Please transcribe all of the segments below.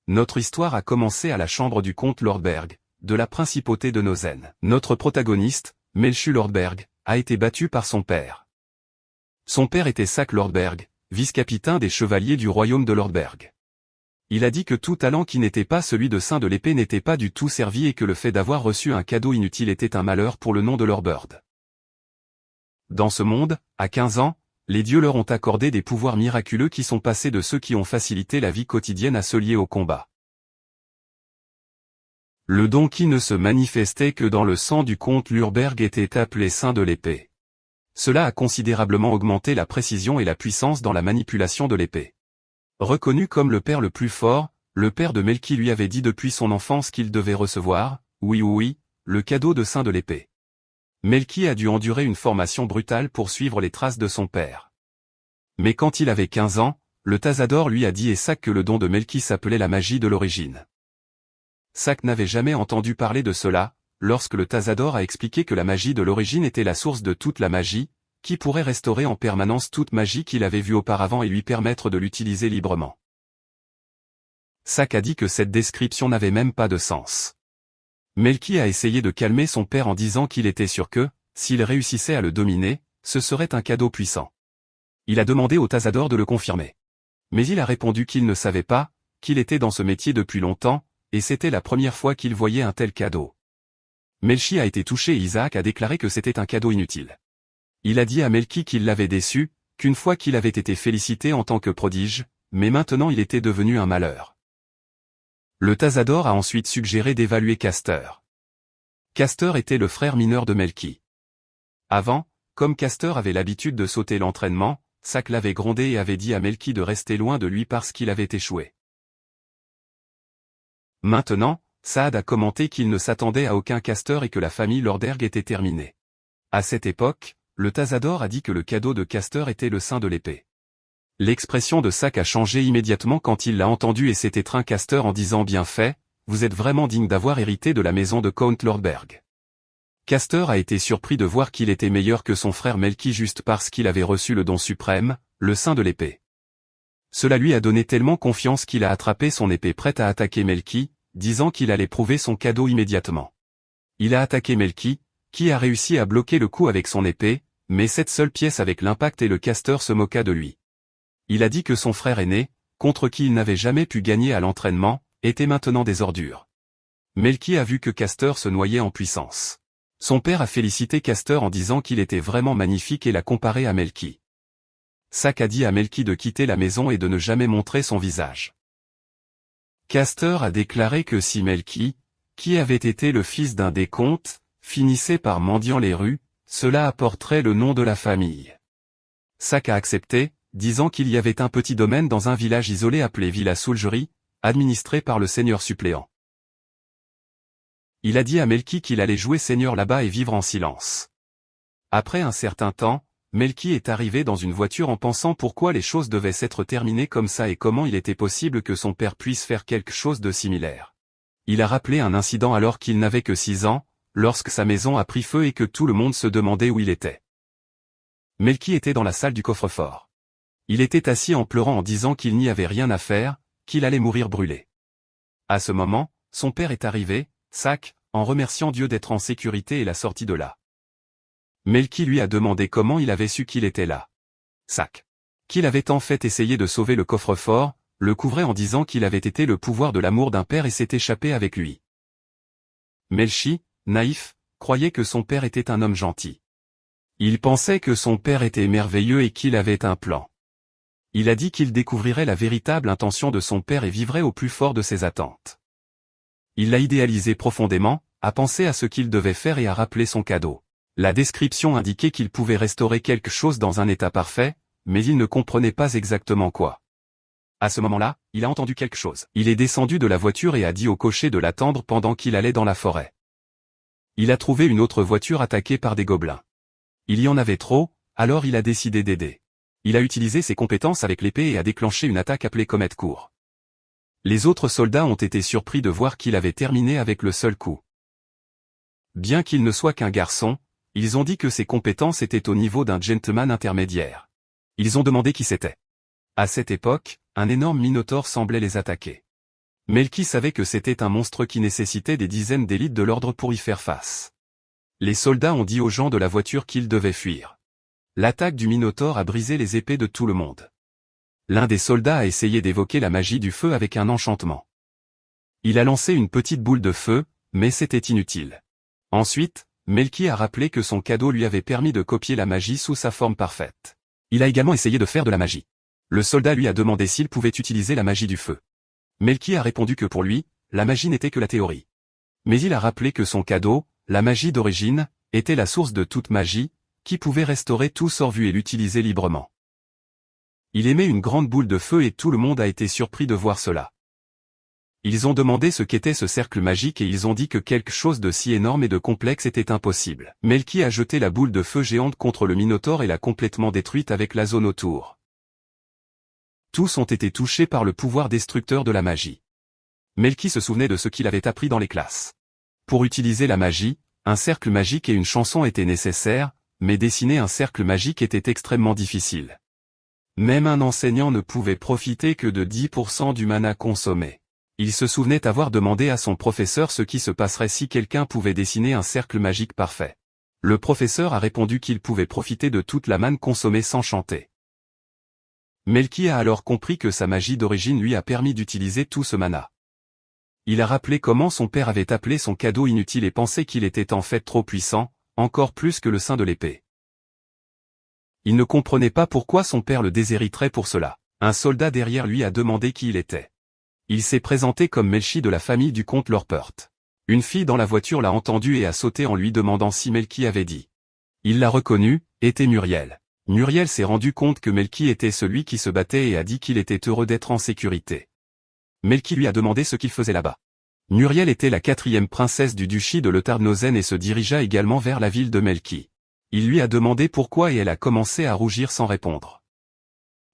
Notre histoire a commencé à la chambre du comte Lordberg, de la principauté de Nozen. Notre protagoniste, Melchu Lordberg, a été battu par son père. Son père était Sack Lordberg, vice-capitaine des chevaliers du royaume de Lordberg. Il a dit que tout talent qui n'était pas celui de Saint de l'épée n'était pas du tout servi et que le fait d'avoir reçu un cadeau inutile était un malheur pour le nom de Lordberg. Dans ce monde, à 15 ans, les dieux leur ont accordé des pouvoirs miraculeux qui sont passés de ceux qui ont facilité la vie quotidienne à ceux liés au combat. Le don qui ne se manifestait que dans le sang du comte Lurberg était appelé Saint de l'épée. Cela a considérablement augmenté la précision et la puissance dans la manipulation de l'épée. Reconnu comme le père le plus fort, le père de Melki lui avait dit depuis son enfance qu'il devait recevoir, oui, le cadeau de Saint de l'épée. Melki a dû endurer une formation brutale pour suivre les traces de son père. Mais quand il avait 15 ans, le Tazador lui a dit et Sack que le don de Melki s'appelait la magie de l'origine. Sack n'avait jamais entendu parler de cela, lorsque le Tazador a expliqué que la magie de l'origine était la source de toute la magie, qui pourrait restaurer en permanence toute magie qu'il avait vue auparavant et lui permettre de l'utiliser librement. Sack a dit que cette description n'avait même pas de sens. Melki a essayé de calmer son père en disant qu'il était sûr que, s'il réussissait à le dominer, ce serait un cadeau puissant. Il a demandé au Tazador de le confirmer. Mais il a répondu qu'il ne savait pas, qu'il était dans ce métier depuis longtemps, et c'était la première fois qu'il voyait un tel cadeau. Melchi a été touché et Isaac a déclaré que c'était un cadeau inutile. Il a dit à Melki qu'il l'avait déçu, qu'une fois qu'il avait été félicité en tant que prodige, mais maintenant il était devenu un malheur. Le Tazador a ensuite suggéré d'évaluer Castor. Castor était le frère mineur de Melki. Avant, comme Castor avait l'habitude de sauter l'entraînement, Sack l'avait grondé et avait dit à Melki de rester loin de lui parce qu'il avait échoué. Maintenant, Saad a commenté qu'il ne s'attendait à aucun Castor et que la famille Lorderg était terminée. À cette époque, le Tazador a dit que le cadeau de Castor était le Saint de l'épée. L'expression de Sack a changé immédiatement quand il l'a entendu et s'est étreint Castor en disant « Bien fait, vous êtes vraiment digne d'avoir hérité de la maison de Count Lordberg ». Castor a été surpris de voir qu'il était meilleur que son frère Melki juste parce qu'il avait reçu le don suprême, le Saint de l'épée. Cela lui a donné tellement confiance qu'il a attrapé son épée prête à attaquer Melki, disant qu'il allait prouver son cadeau immédiatement. Il a attaqué Melki, qui a réussi à bloquer le coup avec son épée, mais cette seule pièce avec l'impact et le Castor se moqua de lui. Il a dit que son frère aîné, contre qui il n'avait jamais pu gagner à l'entraînement, était maintenant des ordures. Melki a vu que Castor se noyait en puissance. Son père a félicité Castor en disant qu'il était vraiment magnifique et l'a comparé à Melki. Sack a dit à Melki de quitter la maison et de ne jamais montrer son visage. Castor a déclaré que si Melki, qui avait été le fils d'un des comtes, finissait par mendiant les rues, cela apporterait le nom de la famille. Sack a accepté, disant qu'il y avait un petit domaine dans un village isolé appelé Villa Soulgerie, administré par le seigneur suppléant. Il a dit à Melki qu'il allait jouer seigneur là-bas et vivre en silence. Après un certain temps, Melki est arrivé dans une voiture en pensant pourquoi les choses devaient s'être terminées comme ça et comment il était possible que son père puisse faire quelque chose de similaire. Il a rappelé un incident alors qu'il n'avait que 6 ans, lorsque sa maison a pris feu et que tout le monde se demandait où il était. Melki était dans la salle du coffre-fort. Il était assis en pleurant en disant qu'il n'y avait rien à faire, qu'il allait mourir brûlé. À ce moment, son père est arrivé, Sack, en remerciant Dieu d'être en sécurité et l'a sorti de là. Melki lui a demandé comment il avait su qu'il était là. Sack, qu'il avait en fait essayé de sauver le coffre-fort, le couvrait en disant qu'il avait été le pouvoir de l'amour d'un père et s'est échappé avec lui. Melchi, naïf, croyait que son père était un homme gentil. Il pensait que son père était merveilleux et qu'il avait un plan. Il a dit qu'il découvrirait la véritable intention de son père et vivrait au plus fort de ses attentes. Il l'a idéalisé profondément, a pensé à ce qu'il devait faire et a rappelé son cadeau. La description indiquait qu'il pouvait restaurer quelque chose dans un état parfait, mais il ne comprenait pas exactement quoi. À ce moment-là, il a entendu quelque chose. Il est descendu de la voiture et a dit au cocher de l'attendre pendant qu'il allait dans la forêt. Il a trouvé une autre voiture attaquée par des gobelins. Il y en avait trop, alors il a décidé d'aider. Il a utilisé ses compétences avec l'épée et a déclenché une attaque appelée Comète Court. Les autres soldats ont été surpris de voir qu'il avait terminé avec le seul coup. Bien qu'il ne soit qu'un garçon, ils ont dit que ses compétences étaient au niveau d'un gentleman intermédiaire. Ils ont demandé qui c'était. À cette époque, un énorme minotaure semblait les attaquer. Melki savait que c'était un monstre qui nécessitait des dizaines d'élites de l'ordre pour y faire face. Les soldats ont dit aux gens de la voiture qu'ils devaient fuir. L'attaque du Minotaure a brisé les épées de tout le monde. L'un des soldats a essayé d'évoquer la magie du feu avec un enchantement. Il a lancé une petite boule de feu, mais c'était inutile. Ensuite, Melki a rappelé que son cadeau lui avait permis de copier la magie sous sa forme parfaite. Il a également essayé de faire de la magie. Le soldat lui a demandé s'il pouvait utiliser la magie du feu. Melki a répondu que pour lui, la magie n'était que la théorie. Mais il a rappelé que son cadeau, la magie d'origine, était la source de toute magie, qui pouvait restaurer tout sort vu et l'utiliser librement. Il émet une grande boule de feu et tout le monde a été surpris de voir cela. Ils ont demandé ce qu'était ce cercle magique et ils ont dit que quelque chose de si énorme et de complexe était impossible. Melki a jeté la boule de feu géante contre le Minotaure et l'a complètement détruite avec la zone autour. Tous ont été touchés par le pouvoir destructeur de la magie. Melki se souvenait de ce qu'il avait appris dans les classes. Pour utiliser la magie, un cercle magique et une chanson étaient nécessaires, mais dessiner un cercle magique était extrêmement difficile. Même un enseignant ne pouvait profiter que de 10% du mana consommé. Il se souvenait avoir demandé à son professeur ce qui se passerait si quelqu'un pouvait dessiner un cercle magique parfait. Le professeur a répondu qu'il pouvait profiter de toute la manne consommée sans chanter. Melki a alors compris que sa magie d'origine lui a permis d'utiliser tout ce mana. Il a rappelé comment son père avait appelé son cadeau inutile et pensait qu'il était en fait trop puissant, encore plus que le sein de l'épée. Il ne comprenait pas pourquoi son père le déshériterait pour cela. Un soldat derrière lui a demandé qui il était. Il s'est présenté comme Melchi de la famille du comte Lorpert. Une fille dans la voiture l'a entendu et a sauté en lui demandant si Melki avait dit. Il l'a reconnu, était Muriel. Muriel s'est rendu compte que Melki était celui qui se battait et a dit qu'il était heureux d'être en sécurité. Melki lui a demandé ce qu'il faisait là-bas. Muriel était la 4e princesse du duché de Letarnozen et se dirigea également vers la ville de Melki. Il lui a demandé pourquoi et elle a commencé à rougir sans répondre.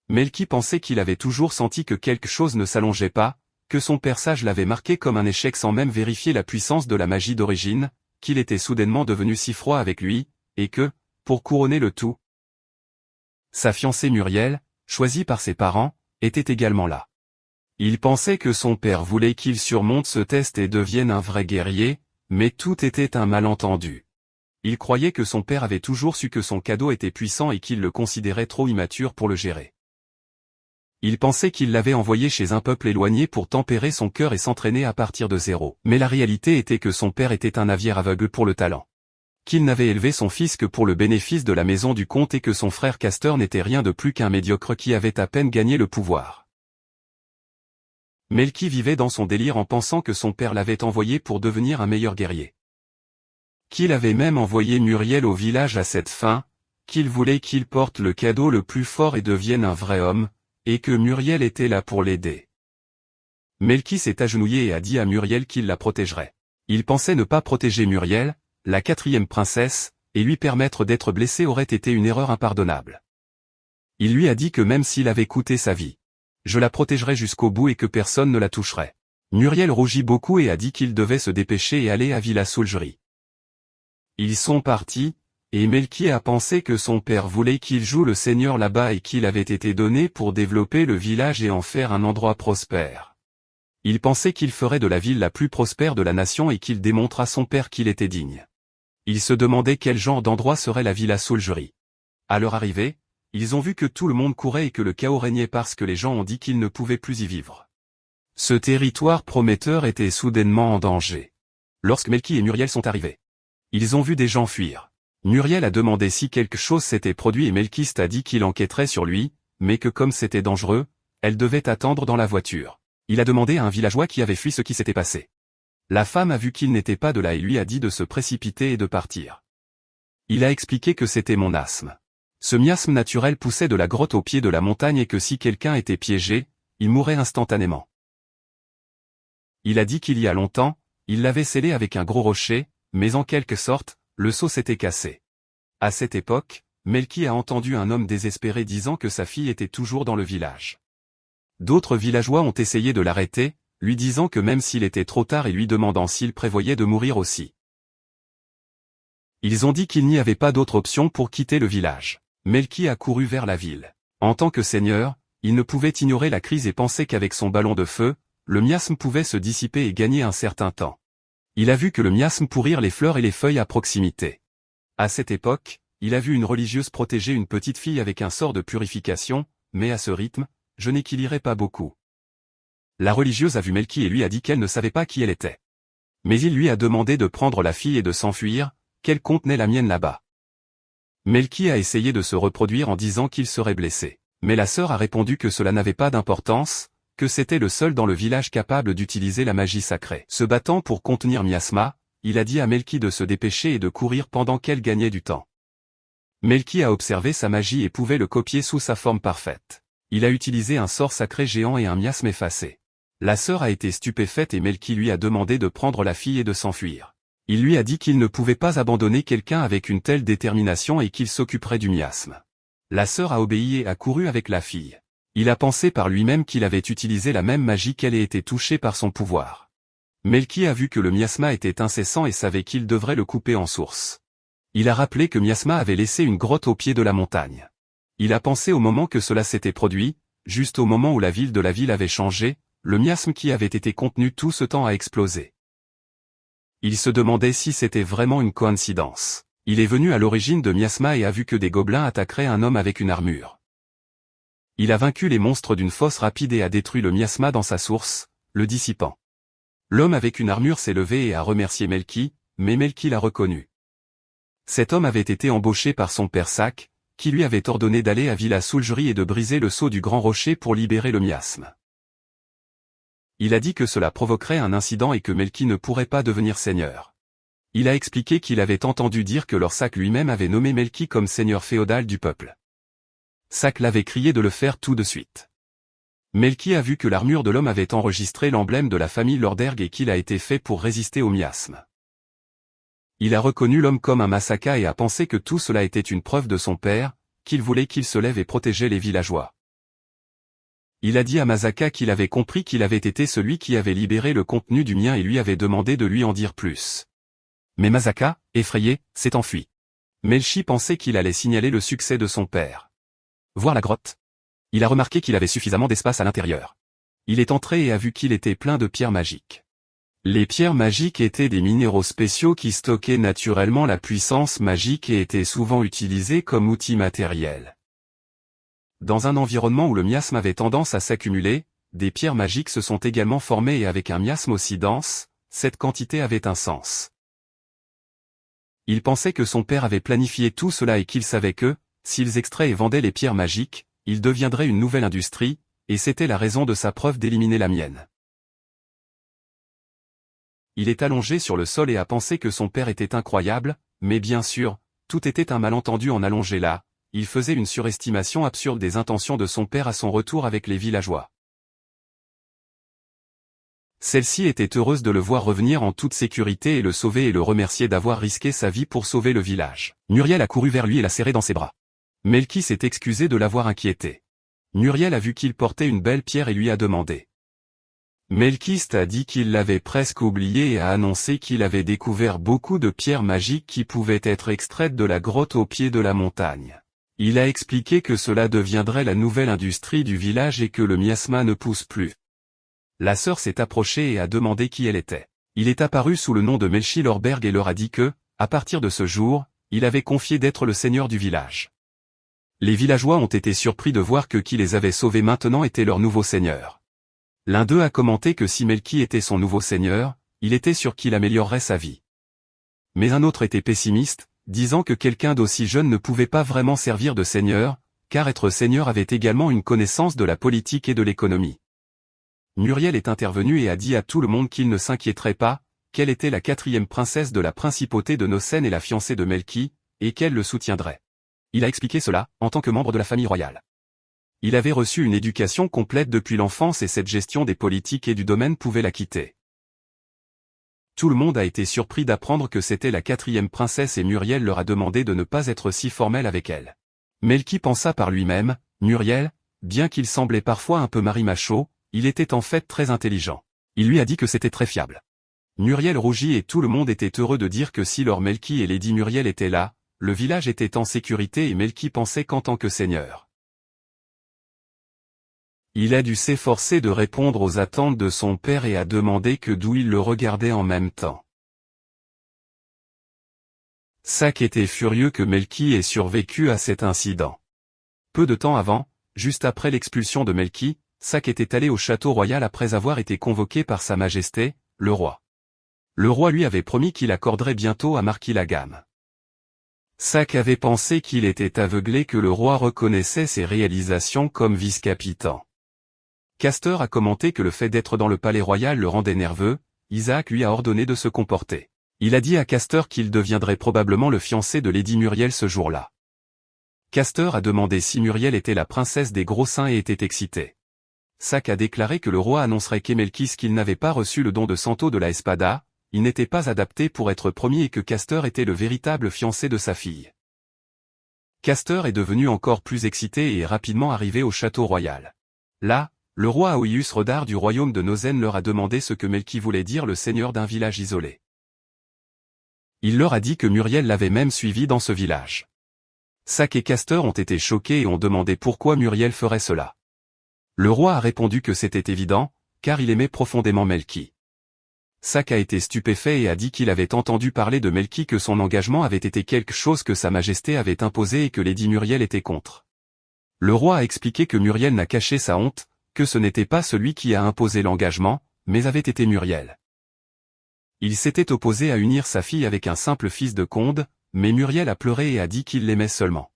Melki pensait qu'il avait toujours senti que quelque chose ne s'allongeait pas, que son père sage l'avait marqué comme un échec sans même vérifier la puissance de la magie d'origine, qu'il était soudainement devenu si froid avec lui, et que, pour couronner le tout, sa fiancée Muriel, choisie par ses parents, était également là. Il pensait que son père voulait qu'il surmonte ce test et devienne un vrai guerrier, mais tout était un malentendu. Il croyait que son père avait toujours su que son cadeau était puissant et qu'il le considérait trop immature pour le gérer. Il pensait qu'il l'avait envoyé chez un peuple éloigné pour tempérer son cœur et s'entraîner à partir de zéro. Mais la réalité était que son père était un navire aveugle pour le talent. Qu'il n'avait élevé son fils que pour le bénéfice de la maison du comte et que son frère Castor n'était rien de plus qu'un médiocre qui avait à peine gagné le pouvoir. Melki vivait dans son délire en pensant que son père l'avait envoyé pour devenir un meilleur guerrier. Qu'il avait même envoyé Muriel au village à cette fin, qu'il voulait qu'il porte le cadeau le plus fort et devienne un vrai homme, et que Muriel était là pour l'aider. Melki s'est agenouillé et a dit à Muriel qu'il la protégerait. Il pensait ne pas protéger Muriel, la 4e princesse, et lui permettre d'être blessé aurait été une erreur impardonnable. Il lui a dit que même s'il avait coûté sa vie, je la protégerais jusqu'au bout et que personne ne la toucherait. Muriel rougit beaucoup et a dit qu'il devait se dépêcher et aller à Villa Soulgerie. Ils sont partis, et Melki a pensé que son père voulait qu'il joue le seigneur là-bas et qu'il avait été donné pour développer le village et en faire un endroit prospère. Il pensait qu'il ferait de la ville la plus prospère de la nation et qu'il démontre à son père qu'il était digne. Il se demandait quel genre d'endroit serait la Villa Soulgerie. À leur arrivée, ils ont vu que tout le monde courait et que le chaos régnait parce que les gens ont dit qu'ils ne pouvaient plus y vivre. Ce territoire prometteur était soudainement en danger. Lorsque Melki et Muriel sont arrivés, ils ont vu des gens fuir. Muriel a demandé si quelque chose s'était produit et Melkist a dit qu'il enquêterait sur lui, mais que comme c'était dangereux, elle devait attendre dans la voiture. Il a demandé à un villageois qui avait fui ce qui s'était passé. La femme a vu qu'il n'était pas de là et lui a dit de se précipiter et de partir. Il a expliqué que c'était mon asthme. Ce miasme naturel poussait de la grotte au pied de la montagne et que si quelqu'un était piégé, il mourrait instantanément. Il a dit qu'il y a longtemps, il l'avait scellé avec un gros rocher, mais en quelque sorte, le seau s'était cassé. À cette époque, Melki a entendu un homme désespéré disant que sa fille était toujours dans le village. D'autres villageois ont essayé de l'arrêter, lui disant que même s'il était trop tard et lui demandant s'il prévoyait de mourir aussi. Ils ont dit qu'il n'y avait pas d'autre option pour quitter le village. Melki a couru vers la ville. En tant que seigneur, il ne pouvait ignorer la crise et pensait qu'avec son ballon de feu, le miasme pouvait se dissiper et gagner un certain temps. Il a vu que le miasme pourrir les fleurs et les feuilles à proximité. À cette époque, il a vu une religieuse protéger une petite fille avec un sort de purification, mais à ce rythme, je n'équilibrerai pas beaucoup. La religieuse a vu Melki et lui a dit qu'elle ne savait pas qui elle était. Mais il lui a demandé de prendre la fille et de s'enfuir, qu'elle contenait la mienne là-bas. Melki a essayé de se reproduire en disant qu'il serait blessé. Mais la sœur a répondu que cela n'avait pas d'importance, que c'était le seul dans le village capable d'utiliser la magie sacrée. Se battant pour contenir Miasma, il a dit à Melki de se dépêcher et de courir pendant qu'elle gagnait du temps. Melki a observé sa magie et pouvait le copier sous sa forme parfaite. Il a utilisé un sort sacré géant et un miasme effacé. La sœur a été stupéfaite et Melki lui a demandé de prendre la fille et de s'enfuir. Il lui a dit qu'il ne pouvait pas abandonner quelqu'un avec une telle détermination et qu'il s'occuperait du miasme. La sœur a obéi et a couru avec la fille. Il a pensé par lui-même qu'il avait utilisé la même magie qu'elle ait été touchée par son pouvoir. Melki a vu que le miasma était incessant et savait qu'il devrait le couper en source. Il a rappelé que Miasma avait laissé une grotte au pied de la montagne. Il a pensé au moment que cela s'était produit, juste au moment où la ville de la ville avait changé, le miasme qui avait été contenu tout ce temps a explosé. Il se demandait si c'était vraiment une coïncidence. Il est venu à l'origine de Miasma et a vu que des gobelins attaqueraient un homme avec une armure. Il a vaincu les monstres d'une fosse rapide et a détruit le miasma dans sa source, le dissipant. L'homme avec une armure s'est levé et a remercié Melki, mais Melki l'a reconnu. Cet homme avait été embauché par son père Sak, qui lui avait ordonné d'aller à Villa Soulgerie et de briser le sceau du grand rocher pour libérer le miasme. Il a dit que cela provoquerait un incident et que Melki ne pourrait pas devenir seigneur. Il a expliqué qu'il avait entendu dire que leur Sak lui-même avait nommé Melki comme seigneur féodal du peuple. Sak l'avait crié de le faire tout de suite. Melki a vu que l'armure de l'homme avait enregistré l'emblème de la famille Lorderg et qu'il a été fait pour résister au miasme. Il a reconnu l'homme comme un Masaka et a pensé que tout cela était une preuve de son père, qu'il voulait qu'il se lève et protégeait les villageois. Il a dit à Masaka qu'il avait compris qu'il avait été celui qui avait libéré le contenu du mien et lui avait demandé de lui en dire plus. Mais Masaka, effrayé, s'est enfui. Melchi pensait qu'il allait signaler le succès de son père. Voir la grotte. Il a remarqué qu'il avait suffisamment d'espace à l'intérieur. Il est entré et a vu qu'il était plein de pierres magiques. Les pierres magiques étaient des minéraux spéciaux qui stockaient naturellement la puissance magique et étaient souvent utilisés comme outil matériel. Dans un environnement où le miasme avait tendance à s'accumuler, des pierres magiques se sont également formées et avec un miasme aussi dense, cette quantité avait un sens. Il pensait que son père avait planifié tout cela et qu'il savait que, s'ils extraient et vendaient les pierres magiques, il deviendrait une nouvelle industrie, et c'était la raison de sa preuve d'éliminer la mienne. Il est allongé sur le sol et a pensé que son père était incroyable, mais bien sûr, tout était un malentendu en allongé là, il faisait une surestimation absurde des intentions de son père à son retour avec les villageois. Celle-ci était heureuse de le voir revenir en toute sécurité et le sauver et le remercier d'avoir risqué sa vie pour sauver le village. Muriel a couru vers lui et l'a serré dans ses bras. Melki s'est excusé de l'avoir inquiété. Muriel a vu qu'il portait une belle pierre et lui a demandé. Melkist a dit qu'il l'avait presque oublié et a annoncé qu'il avait découvert beaucoup de pierres magiques qui pouvaient être extraites de la grotte au pied de la montagne. Il a expliqué que cela deviendrait la nouvelle industrie du village et que le miasma ne pousse plus. La sœur s'est approchée et a demandé qui elle était. Il est apparu sous le nom de Melchi Lorberg et leur a dit que, à partir de ce jour, il avait confié d'être le seigneur du village. Les villageois ont été surpris de voir que qui les avait sauvés maintenant était leur nouveau seigneur. L'un d'eux a commenté que si Melki était son nouveau seigneur, il était sûr qu'il améliorerait sa vie. Mais un autre était pessimiste, disant que quelqu'un d'aussi jeune ne pouvait pas vraiment servir de seigneur, car être seigneur avait également une connaissance de la politique et de l'économie. Muriel est intervenue et a dit à tout le monde qu'il ne s'inquiéterait pas, qu'elle était la 4e princesse de la principauté de Nosen et la fiancée de Melki, et qu'elle le soutiendrait. Il a expliqué cela, en tant que membre de la famille royale. Il avait reçu une éducation complète depuis l'enfance et cette gestion des politiques et du domaine pouvait la quitter. Tout le monde a été surpris d'apprendre que c'était la 4e princesse et Muriel leur a demandé de ne pas être si formel avec elle. Melki pensa par lui-même, Muriel, bien qu'il semblait parfois un peu marimacho, il était en fait très intelligent. Il lui a dit que c'était très fiable. Muriel rougit et tout le monde était heureux de dire que si Lord Melki et Lady Muriel étaient là, le village était en sécurité et Melki pensait qu'en tant que seigneur. Il a dû s'efforcer de répondre aux attentes de son père et a demandé que d'où il le regardait en même temps. Sak était furieux que Melki ait survécu à cet incident. Peu de temps avant, juste après l'expulsion de Melki, Sak était allé au château royal après avoir été convoqué par Sa Majesté, le roi. Le roi lui avait promis qu'il accorderait bientôt à Marquis la gamme. Sak avait pensé qu'il était aveuglé que le roi reconnaissait ses réalisations comme vice-capitaine. Castor a commenté que le fait d'être dans le palais royal le rendait nerveux. Isaac lui a ordonné de se comporter. Il a dit à Castor qu'il deviendrait probablement le fiancé de Lady Muriel ce jour-là. Castor a demandé si Muriel était la princesse des gros seins et était excité. Sak a déclaré que le roi annoncerait qu'Emelkis qu'il n'avait pas reçu le don de Santo de la Espada, il n'était pas adapté pour être premier et que Castor était le véritable fiancé de sa fille. Castor est devenu encore plus excité et est rapidement arrivé au château royal. Là, le roi Aoius Redar du royaume de Nozen leur a demandé ce que Melki voulait dire le seigneur d'un village isolé. Il leur a dit que Muriel l'avait même suivi dans ce village. Sak et Castor ont été choqués et ont demandé pourquoi Muriel ferait cela. Le roi a répondu que c'était évident, car il aimait profondément Melki. Sak a été stupéfait et a dit qu'il avait entendu parler de Melki que son engagement avait été quelque chose que Sa Majesté avait imposé et que Lady Muriel était contre. Le roi a expliqué que Muriel n'a caché sa honte, que ce n'était pas celui qui a imposé l'engagement, mais avait été Muriel. Il s'était opposé à unir sa fille avec un simple fils de Conde, mais Muriel a pleuré et a dit qu'il l'aimait seulement.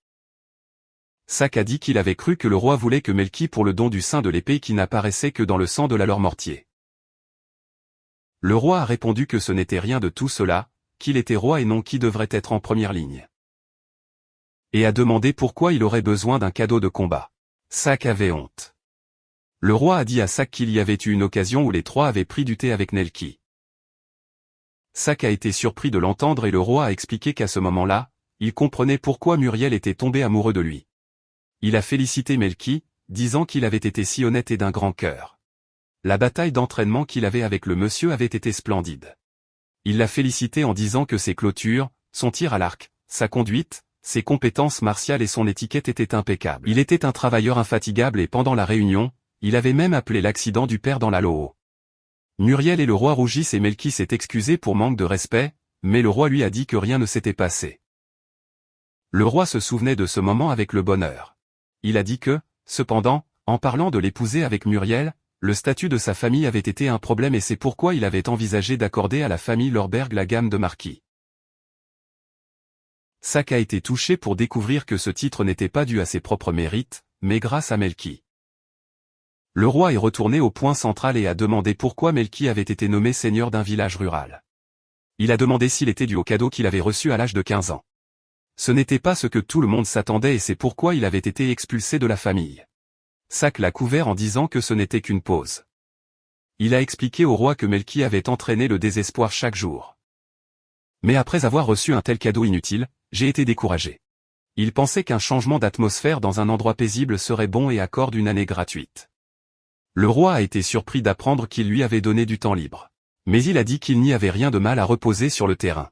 Sak a dit qu'il avait cru que le roi voulait que Melki pour le don du sein de l'épée qui n'apparaissait que dans le sang de la leur mortier. Le roi a répondu que ce n'était rien de tout cela, qu'il était roi et non qui devrait être en première ligne. Et a demandé pourquoi il aurait besoin d'un cadeau de combat. Sak avait honte. Le roi a dit à Sak qu'il y avait eu une occasion où les trois avaient pris du thé avec Nelki. Sak a été surpris de l'entendre et le roi a expliqué qu'à ce moment-là, il comprenait pourquoi Muriel était tombé amoureux de lui. Il a félicité Melki, disant qu'il avait été si honnête et d'un grand cœur. La bataille d'entraînement qu'il avait avec le monsieur avait été splendide. Il l'a félicité en disant que ses clôtures, son tir à l'arc, sa conduite, ses compétences martiales et son étiquette étaient impeccables. Il était un travailleur infatigable et pendant la réunion, il avait même appelé l'accident du père dans la Loho. Muriel et le roi rougissent et Melki s'est excusé pour manque de respect, mais le roi lui a dit que rien ne s'était passé. Le roi se souvenait de ce moment avec le bonheur. Il a dit que, cependant, en parlant de l'épouser avec Muriel, le statut de sa famille avait été un problème et c'est pourquoi il avait envisagé d'accorder à la famille Lorberg la gamme de marquis. Sak a été touché pour découvrir que ce titre n'était pas dû à ses propres mérites, mais grâce à Melki. Le roi est retourné au point central et a demandé pourquoi Melki avait été nommé seigneur d'un village rural. Il a demandé s'il était dû au cadeau qu'il avait reçu à l'âge de 15 ans. Ce n'était pas ce que tout le monde s'attendait et c'est pourquoi il avait été expulsé de la famille. Sak l'a couvert en disant que ce n'était qu'une pause. Il a expliqué au roi que Melki avait entraîné le désespoir chaque jour. Mais après avoir reçu un tel cadeau inutile, j'ai été découragé. Il pensait qu'un changement d'atmosphère dans un endroit paisible serait bon et accorde une année gratuite. Le roi a été surpris d'apprendre qu'il lui avait donné du temps libre. Mais il a dit qu'il n'y avait rien de mal à reposer sur le terrain.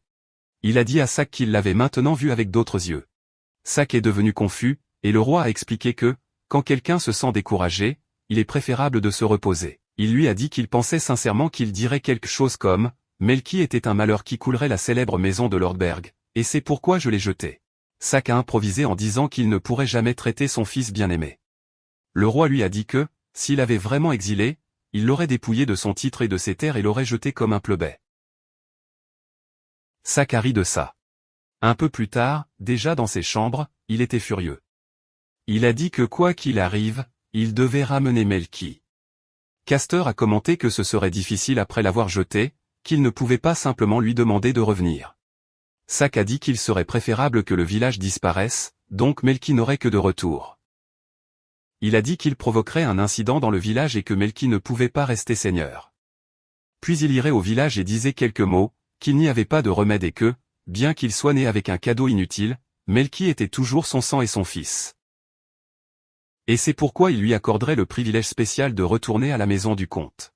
Il a dit à Sak qu'il l'avait maintenant vu avec d'autres yeux. Sak est devenu confus, et le roi a expliqué que, quand quelqu'un se sent découragé, il est préférable de se reposer. Il lui a dit qu'il pensait sincèrement qu'il dirait quelque chose comme « Melki était un malheur qui coulerait la célèbre maison de Lordberg, et c'est pourquoi je l'ai jeté. » Sak a improvisé en disant qu'il ne pourrait jamais traiter son fils bien-aimé. Le roi lui a dit que, s'il avait vraiment exilé, il l'aurait dépouillé de son titre et de ses terres et l'aurait jeté comme un plebet. Sak a ri de ça. Un peu plus tard, déjà dans ses chambres, il était furieux. Il a dit que quoi qu'il arrive, il devait ramener Melki. Castor a commenté que ce serait difficile après l'avoir jeté, qu'il ne pouvait pas simplement lui demander de revenir. Sak a dit qu'il serait préférable que le village disparaisse, donc Melki n'aurait que de retour. Il a dit qu'il provoquerait un incident dans le village et que Melki ne pouvait pas rester seigneur. Puis il irait au village et disait quelques mots, qu'il n'y avait pas de remède et que, bien qu'il soit né avec un cadeau inutile, Melki était toujours son sang et son fils. Et c'est pourquoi il lui accorderait le privilège spécial de retourner à la maison du comte.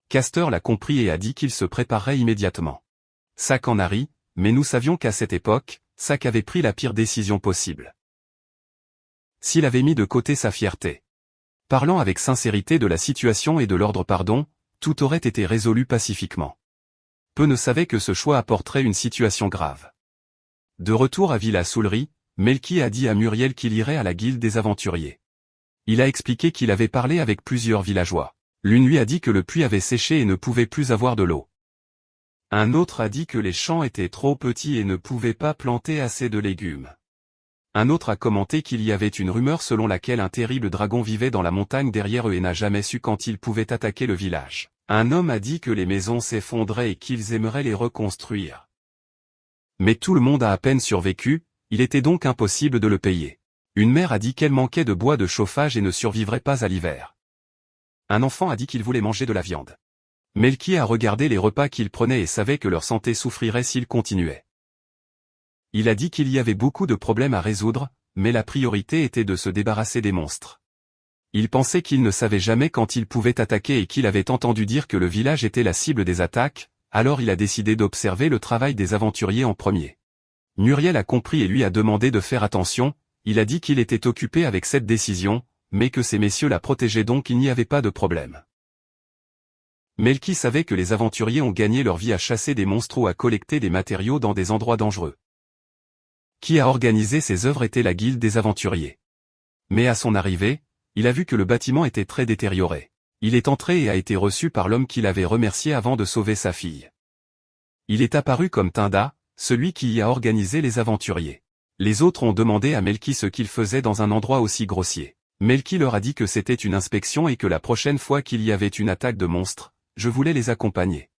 Castor l'a compris et a dit qu'il se préparerait immédiatement. Sak en a ri, mais nous savions qu'à cette époque, Sak avait pris la pire décision possible. S'il avait mis de côté sa fierté. Parlant avec sincérité de la situation et de l'ordre pardon, tout aurait été résolu pacifiquement. Peu ne savaient que ce choix apporterait une situation grave. De retour à Villa Soulry, Melki a dit à Muriel qu'il irait à la guilde des aventuriers. Il a expliqué qu'il avait parlé avec plusieurs villageois. L'une lui a dit que le puits avait séché et ne pouvait plus avoir de l'eau. Un autre a dit que les champs étaient trop petits et ne pouvaient pas planter assez de légumes. Un autre a commenté qu'il y avait une rumeur selon laquelle un terrible dragon vivait dans la montagne derrière eux et n'a jamais su quand il pouvait attaquer le village. Un homme a dit que les maisons s'effondraient et qu'ils aimeraient les reconstruire. Mais tout le monde a à peine survécu, il était donc impossible de le payer. Une mère a dit qu'elle manquait de bois de chauffage et ne survivrait pas à l'hiver. Un enfant a dit qu'il voulait manger de la viande. Melki a regardé les repas qu'ils prenaient et savait que leur santé souffrirait s'ils continuaient. Il a dit qu'il y avait beaucoup de problèmes à résoudre, mais la priorité était de se débarrasser des monstres. Il pensait qu'il ne savait jamais quand il pouvait attaquer et qu'il avait entendu dire que le village était la cible des attaques, alors il a décidé d'observer le travail des aventuriers en premier. Muriel a compris et lui a demandé de faire attention, il a dit qu'il était occupé avec cette décision, mais que ces messieurs la protégeaient donc il n'y avait pas de problème. Melki savait que les aventuriers ont gagné leur vie à chasser des monstres ou à collecter des matériaux dans des endroits dangereux. Qui a organisé ces œuvres était la guilde des aventuriers. Mais à son arrivée, il a vu que le bâtiment était très détérioré. Il est entré et a été reçu par l'homme qu'il avait remercié avant de sauver sa fille. Il est apparu comme Tinda, celui qui y a organisé les aventuriers. Les autres ont demandé à Melki ce qu'il faisait dans un endroit aussi grossier. Melki leur a dit que c'était une inspection et que la prochaine fois qu'il y avait une attaque de monstres, je voulais les accompagner.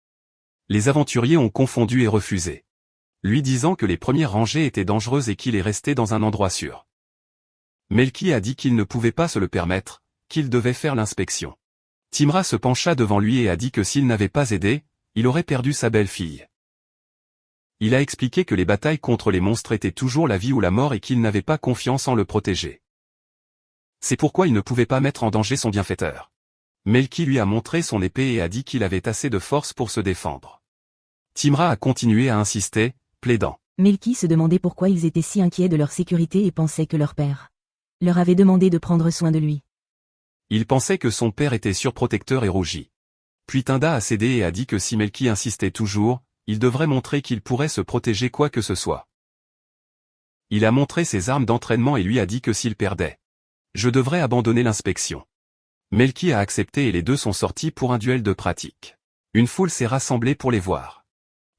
Les aventuriers ont confondu et refusé. Lui disant que les premières rangées étaient dangereuses et qu'il est resté dans un endroit sûr. Melki a dit qu'il ne pouvait pas se le permettre, qu'il devait faire l'inspection. Timra se pencha devant lui et a dit que s'il n'avait pas aidé, il aurait perdu sa belle-fille. Il a expliqué que les batailles contre les monstres étaient toujours la vie ou la mort et qu'il n'avait pas confiance en le protéger. C'est pourquoi il ne pouvait pas mettre en danger son bienfaiteur. Melki lui a montré son épée et a dit qu'il avait assez de force pour se défendre. Timra a continué à insister, plaidant. Melki se demandait pourquoi ils étaient si inquiets de leur sécurité et pensait que leur père leur avait demandé de prendre soin de lui. Il pensait que son père était surprotecteur et rougit. Puis Tinda a cédé et a dit que si Melki insistait toujours, il devrait montrer qu'il pourrait se protéger quoi que ce soit. Il a montré ses armes d'entraînement et lui a dit que s'il perdait, je devrais abandonner l'inspection. Melki a accepté et les deux sont sortis pour un duel de pratique. Une foule s'est rassemblée pour les voir.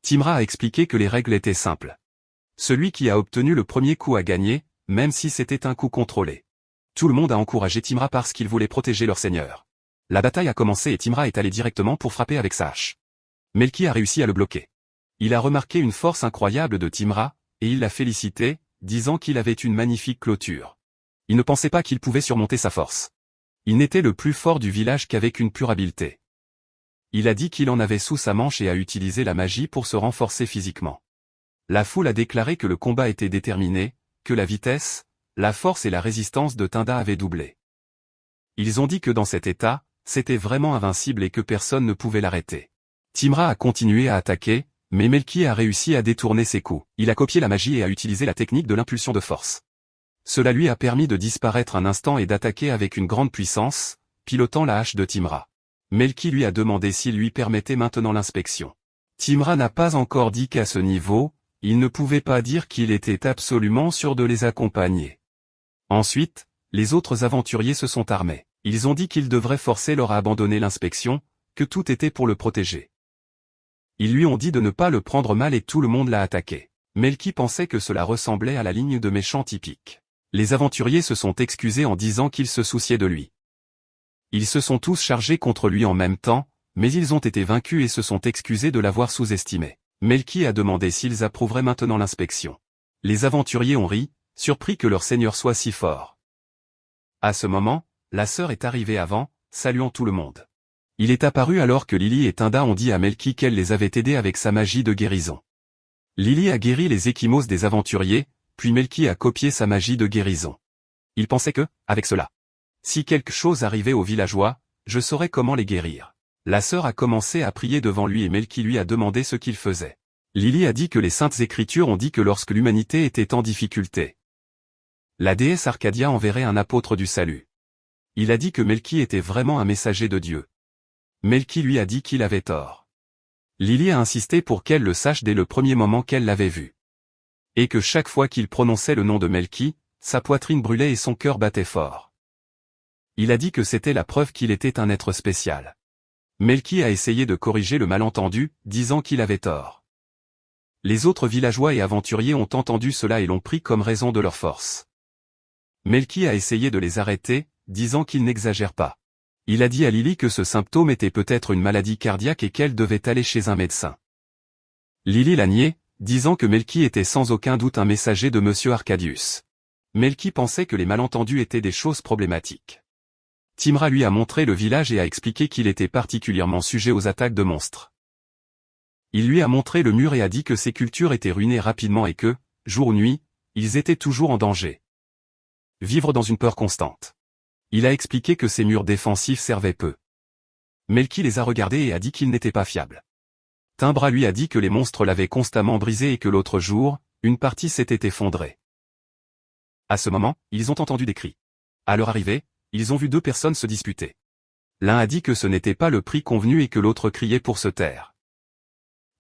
Timra a expliqué que les règles étaient simples. Celui qui a obtenu le premier coup a gagné, même si c'était un coup contrôlé. Tout le monde a encouragé Timra parce qu'il voulait protéger leur seigneur. La bataille a commencé et Timra est allé directement pour frapper avec sa hache. Melki a réussi à le bloquer. Il a remarqué une force incroyable de Timra, et il l'a félicité, disant qu'il avait une magnifique clôture. Il ne pensait pas qu'il pouvait surmonter sa force. Il n'était le plus fort du village qu'avec une pure habileté. Il a dit qu'il en avait sous sa manche et a utilisé la magie pour se renforcer physiquement. La foule a déclaré que le combat était déterminé, que la vitesse, la force et la résistance de Tinda avaient doublé. Ils ont dit que dans cet état, c'était vraiment invincible et que personne ne pouvait l'arrêter. Timra a continué à attaquer, mais Melki a réussi à détourner ses coups. Il a copié la magie et a utilisé la technique de l'impulsion de force. Cela lui a permis de disparaître un instant et d'attaquer avec une grande puissance, pilotant la hache de Timra. Melki lui a demandé s'il lui permettait maintenant l'inspection. Timra n'a pas encore dit qu'à ce niveau, il ne pouvait pas dire qu'il était absolument sûr de les accompagner. Ensuite, les autres aventuriers se sont armés. Ils ont dit qu'ils devraient forcer leur à abandonner l'inspection, que tout était pour le protéger. Ils lui ont dit de ne pas le prendre mal et tout le monde l'a attaqué. Melki pensait que cela ressemblait à la ligne de méchant typique. Les aventuriers se sont excusés en disant qu'ils se souciaient de lui. Ils se sont tous chargés contre lui en même temps, mais ils ont été vaincus et se sont excusés de l'avoir sous-estimé. Melki a demandé s'ils approuveraient maintenant l'inspection. Les aventuriers ont ri, surpris que leur seigneur soit si fort. À ce moment, la sœur est arrivée avant, saluant tout le monde. Il est apparu alors que Lily et Tinda ont dit à Melki qu'elle les avait aidés avec sa magie de guérison. Lily a guéri les échymoses des aventuriers, puis Melki a copié sa magie de guérison. Il pensait que, avec cela, si quelque chose arrivait aux villageois, je saurais comment les guérir. La sœur a commencé à prier devant lui et Melki lui a demandé ce qu'il faisait. Lily a dit que les saintes écritures ont dit que lorsque l'humanité était en difficulté, la déesse Arcadia enverrait un apôtre du salut. Il a dit que Melki était vraiment un messager de Dieu. Melki lui a dit qu'il avait tort. Lily a insisté pour qu'elle le sache dès le premier moment qu'elle l'avait vu. Et que chaque fois qu'il prononçait le nom de Melki, sa poitrine brûlait et son cœur battait fort. Il a dit que c'était la preuve qu'il était un être spécial. Melki a essayé de corriger le malentendu, disant qu'il avait tort. Les autres villageois et aventuriers ont entendu cela et l'ont pris comme raison de leur force. Melki a essayé de les arrêter, disant qu'ils n'exagèrent pas. Il a dit à Lily que ce symptôme était peut-être une maladie cardiaque et qu'elle devait aller chez un médecin. Lily l'a nié, disant que Melki était sans aucun doute un messager de Monsieur Arcadius. Melki pensait que les malentendus étaient des choses problématiques. Timra lui a montré le village et a expliqué qu'il était particulièrement sujet aux attaques de monstres. Il lui a montré le mur et a dit que ses cultures étaient ruinées rapidement et que, jour ou nuit, ils étaient toujours en danger. Vivre dans une peur constante. Il a expliqué que ces murs défensifs servaient peu. Melki les a regardés et a dit qu'ils n'étaient pas fiables. Timbra lui a dit que les monstres l'avaient constamment brisé et que l'autre jour, une partie s'était effondrée. À ce moment, ils ont entendu des cris. À leur arrivée, ils ont vu deux personnes se disputer. L'un a dit que ce n'était pas le prix convenu et que l'autre criait pour se taire.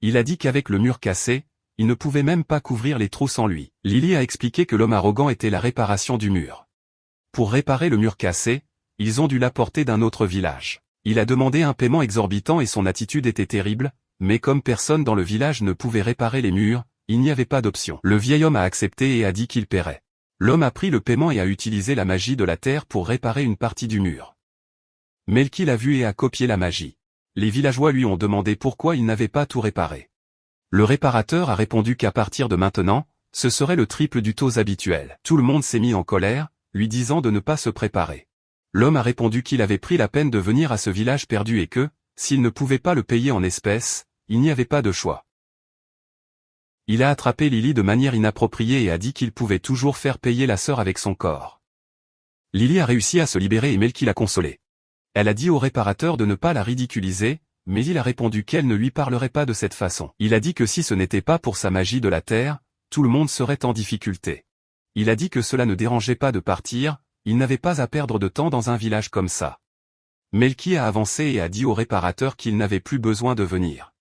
Il a dit qu'avec le mur cassé, il ne pouvait même pas couvrir les trous sans lui. Lily a expliqué que l'homme arrogant était la réparation du mur. Pour réparer le mur cassé, ils ont dû l'apporter d'un autre village. Il a demandé un paiement exorbitant et son attitude était terrible, mais comme personne dans le village ne pouvait réparer les murs, il n'y avait pas d'option. Le vieil homme a accepté et a dit qu'il paierait. L'homme a pris le paiement et a utilisé la magie de la terre pour réparer une partie du mur. Melki l'a vu et a copié la magie. Les villageois lui ont demandé pourquoi il n'avait pas tout réparé. Le réparateur a répondu qu'à partir de maintenant, ce serait le triple du taux habituel. Tout le monde s'est mis en colère, lui disant de ne pas se préparer. L'homme a répondu qu'il avait pris la peine de venir à ce village perdu et que, s'il ne pouvait pas le payer en espèces, il n'y avait pas de choix. Il a attrapé Lily de manière inappropriée et a dit qu'il pouvait toujours faire payer la sœur avec son corps. Lily a réussi à se libérer et Melki l'a consolée. Elle a dit au réparateur de ne pas la ridiculiser, mais il a répondu qu'elle ne lui parlerait pas de cette façon. Il a dit que si ce n'était pas pour sa magie de la terre, tout le monde serait en difficulté. Il a dit que cela ne dérangeait pas de partir, il n'avait pas à perdre de temps dans un village comme ça. Melki a avancé et a dit au réparateur qu'il n'avait plus besoin de venir.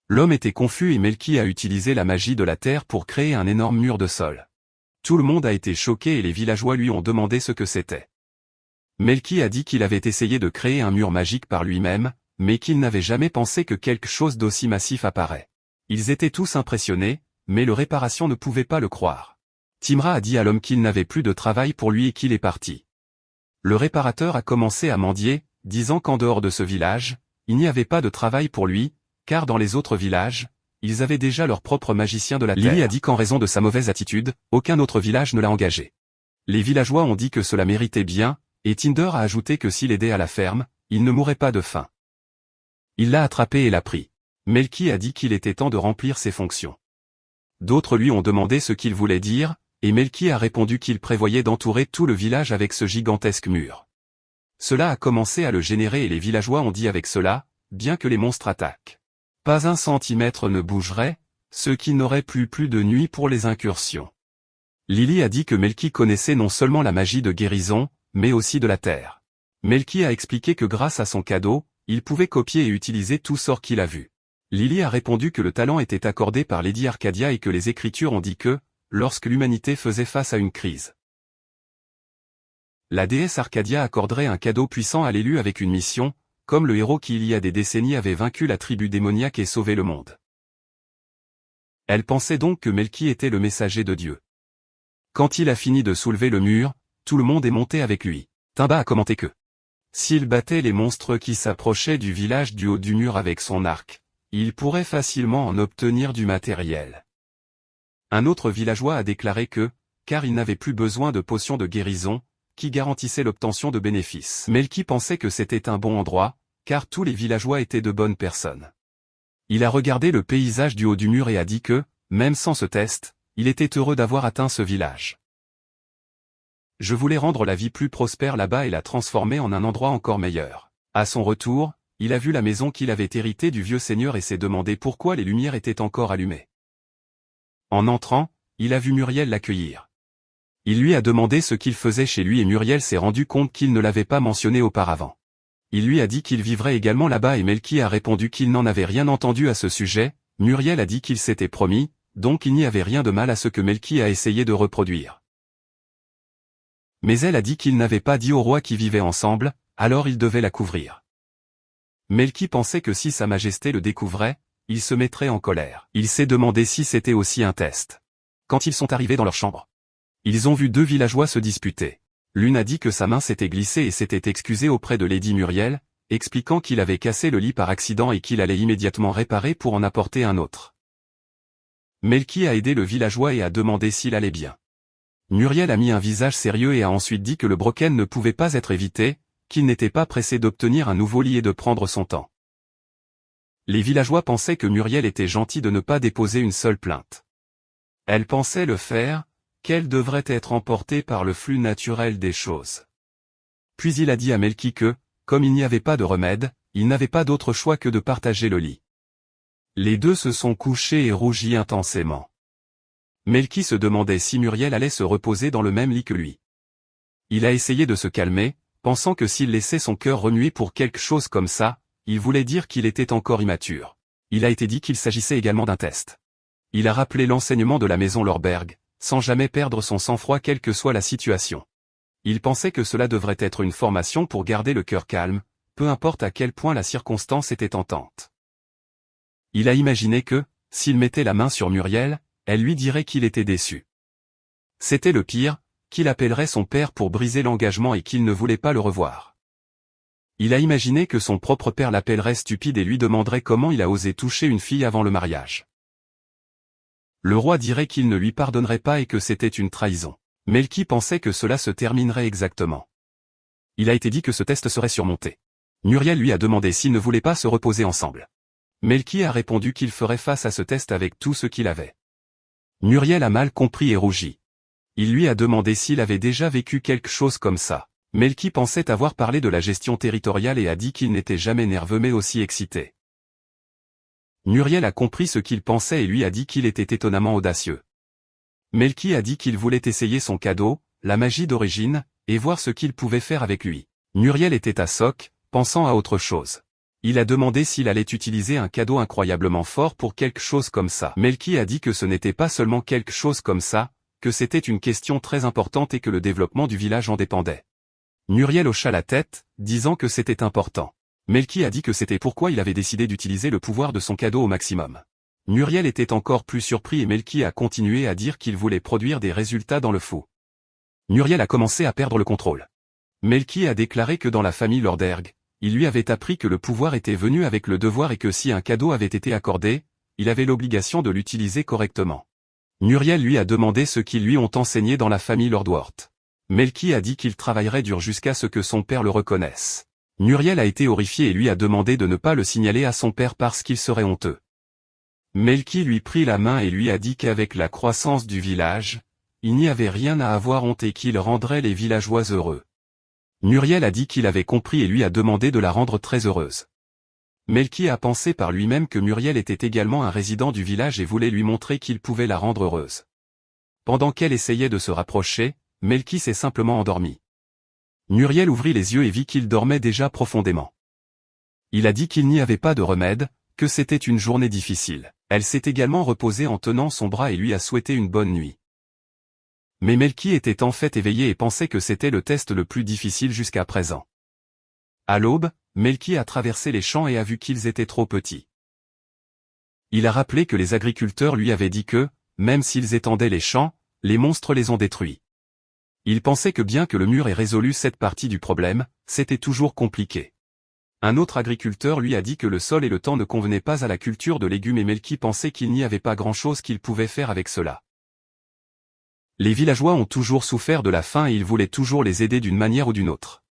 L'homme était confus et Melki a utilisé la magie de la terre pour créer un énorme mur de sol. Tout le monde a été choqué et les villageois lui ont demandé ce que c'était. Melki a dit qu'il avait essayé de créer un mur magique par lui-même, mais qu'il n'avait jamais pensé que quelque chose d'aussi massif apparaît. Ils étaient tous impressionnés, mais le réparation ne pouvait pas le croire. Timra a dit à l'homme qu'il n'avait plus de travail pour lui et qu'il est parti. Le réparateur a commencé à mendier, disant qu'en dehors de ce village, il n'y avait pas de travail pour lui, car dans les autres villages, ils avaient déjà leur propre magicien de la terre. Lily a dit qu'en raison de sa mauvaise attitude, aucun autre village ne l'a engagé. Les villageois ont dit que cela méritait bien, et Tinder a ajouté que s'il aidait à la ferme, il ne mourrait pas de faim. Il l'a attrapé et l'a pris. Melki a dit qu'il était temps de remplir ses fonctions. D'autres lui ont demandé ce qu'il voulait dire, et Melki a répondu qu'il prévoyait d'entourer tout le village avec ce gigantesque mur. Cela a commencé à le générer et les villageois ont dit avec cela, bien que les monstres attaquent. Pas un centimètre ne bougerait, ce qui n'aurait plus de nuit pour les incursions. Lily a dit que Melki connaissait non seulement la magie de guérison, mais aussi de la terre. Melki a expliqué que grâce à son cadeau, il pouvait copier et utiliser tout sort qu'il a vu. Lily a répondu que le talent était accordé par Lady Arcadia et que les Écritures ont dit que, lorsque l'humanité faisait face à une crise, la déesse Arcadia accorderait un cadeau puissant à l'élu avec une mission, comme le héros qui il y a des décennies avait vaincu la tribu démoniaque et sauvé le monde. Elle pensait donc que Melki était le messager de Dieu. Quand il a fini de soulever le mur, tout le monde est monté avec lui. Timba a commenté que s'il battait les monstres qui s'approchaient du village du haut du mur avec son arc, il pourrait facilement en obtenir du matériel. Un autre villageois a déclaré que, car il n'avait plus besoin de potions de guérison, qui garantissaient l'obtention de bénéfices. Melki pensait que c'était un bon endroit, car tous les villageois étaient de bonnes personnes. Il a regardé le paysage du haut du mur et a dit que, même sans ce test, il était heureux d'avoir atteint ce village. Je voulais rendre la vie plus prospère là-bas et la transformer en un endroit encore meilleur. À son retour, il a vu la maison qu'il avait héritée du vieux seigneur et s'est demandé pourquoi les lumières étaient encore allumées. En entrant, il a vu Muriel l'accueillir. Il lui a demandé ce qu'il faisait chez lui et Muriel s'est rendu compte qu'il ne l'avait pas mentionné auparavant. Il lui a dit qu'il vivrait également là-bas et Melki a répondu qu'il n'en avait rien entendu à ce sujet. Muriel a dit qu'il s'était promis, donc il n'y avait rien de mal à ce que Melki a essayé de reproduire. Mais elle a dit qu'il n'avait pas dit au roi qu'ils vivaient ensemble, alors il devait la couvrir. Melki pensait que si Sa Majesté le découvrait, il se mettrait en colère. Il s'est demandé si c'était aussi un test. Quand ils sont arrivés dans leur chambre, ils ont vu deux villageois se disputer. L'une a dit que sa main s'était glissée et s'était excusée auprès de Lady Muriel, expliquant qu'il avait cassé le lit par accident et qu'il allait immédiatement réparer pour en apporter un autre. Melki a aidé le villageois et a demandé s'il allait bien. Muriel a mis un visage sérieux et a ensuite dit que le broken ne pouvait pas être évité, qu'il n'était pas pressé d'obtenir un nouveau lit et de prendre son temps. Les villageois pensaient que Muriel était gentille de ne pas déposer une seule plainte. Elle pensait le faire, qu'elle devrait être emportée par le flux naturel des choses. Puis il a dit à Melki que, comme il n'y avait pas de remède, il n'avait pas d'autre choix que de partager le lit. Les deux se sont couchés et rougis intensément. Melki se demandait si Muriel allait se reposer dans le même lit que lui. Il a essayé de se calmer, pensant que s'il laissait son cœur remuer pour quelque chose comme ça, il voulait dire qu'il était encore immature. Il a été dit qu'il s'agissait également d'un test. Il a rappelé l'enseignement de la maison Lorberg, sans jamais perdre son sang-froid quelle que soit la situation. Il pensait que cela devrait être une formation pour garder le cœur calme, peu importe à quel point la circonstance était tentante. Il a imaginé que, s'il mettait la main sur Muriel, elle lui dirait qu'il était déçu. C'était le pire, qu'il appellerait son père pour briser l'engagement et qu'il ne voulait pas le revoir. Il a imaginé que son propre père l'appellerait stupide et lui demanderait comment il a osé toucher une fille avant le mariage. Le roi dirait qu'il ne lui pardonnerait pas et que c'était une trahison. Melki pensait que cela se terminerait exactement. Il a été dit que ce test serait surmonté. Muriel lui a demandé s'il ne voulait pas se reposer ensemble. Melki a répondu qu'il ferait face à ce test avec tout ce qu'il avait. Muriel a mal compris et rougi. Il lui a demandé s'il avait déjà vécu quelque chose comme ça. Melki pensait avoir parlé de la gestion territoriale et a dit qu'il n'était jamais nerveux mais aussi excité. Muriel a compris ce qu'il pensait et lui a dit qu'il était étonnamment audacieux. Melki a dit qu'il voulait essayer son cadeau, la magie d'origine, et voir ce qu'il pouvait faire avec lui. Muriel était à soc, pensant à autre chose. Il a demandé s'il allait utiliser un cadeau incroyablement fort pour quelque chose comme ça. Melki a dit que ce n'était pas seulement quelque chose comme ça, que c'était une question très importante et que le développement du village en dépendait. Muriel hocha la tête, disant que c'était important. Melki a dit que c'était pourquoi il avait décidé d'utiliser le pouvoir de son cadeau au maximum. Muriel était encore plus surpris et Melki a continué à dire qu'il voulait produire des résultats dans le fou. Muriel a commencé à perdre le contrôle. Melki a déclaré que dans la famille Lorberg, il lui avait appris que le pouvoir était venu avec le devoir et que si un cadeau avait été accordé, il avait l'obligation de l'utiliser correctement. Muriel lui a demandé ce qu'ils lui ont enseigné dans la famille Lordworth. Melki a dit qu'il travaillerait dur jusqu'à ce que son père le reconnaisse. Muriel a été horrifié et lui a demandé de ne pas le signaler à son père parce qu'il serait honteux. Melki lui prit la main et lui a dit qu'avec la croissance du village, il n'y avait rien à avoir honte et qu'il rendrait les villageois heureux. Muriel a dit qu'il avait compris et lui a demandé de la rendre très heureuse. Melki a pensé par lui-même que Muriel était également un résident du village et voulait lui montrer qu'il pouvait la rendre heureuse. Pendant qu'elle essayait de se rapprocher, Melki s'est simplement endormi. Muriel ouvrit les yeux et vit qu'il dormait déjà profondément. Il a dit qu'il n'y avait pas de remède, que c'était une journée difficile. Elle s'est également reposée en tenant son bras et lui a souhaité une bonne nuit. Mais Melki était en fait éveillé et pensait que c'était le test le plus difficile jusqu'à présent. À l'aube, Melki a traversé les champs et a vu qu'ils étaient trop petits. Il a rappelé que les agriculteurs lui avaient dit que, même s'ils étendaient les champs, les monstres les ont détruits. Il pensait que bien que le mur ait résolu cette partie du problème, c'était toujours compliqué. Un autre agriculteur lui a dit que le sol et le temps ne convenaient pas à la culture de légumes et Melki pensait qu'il n'y avait pas grand-chose qu'il pouvait faire avec cela. Les villageois ont toujours souffert de la faim et il voulait toujours les aider d'une manière ou d'une autre.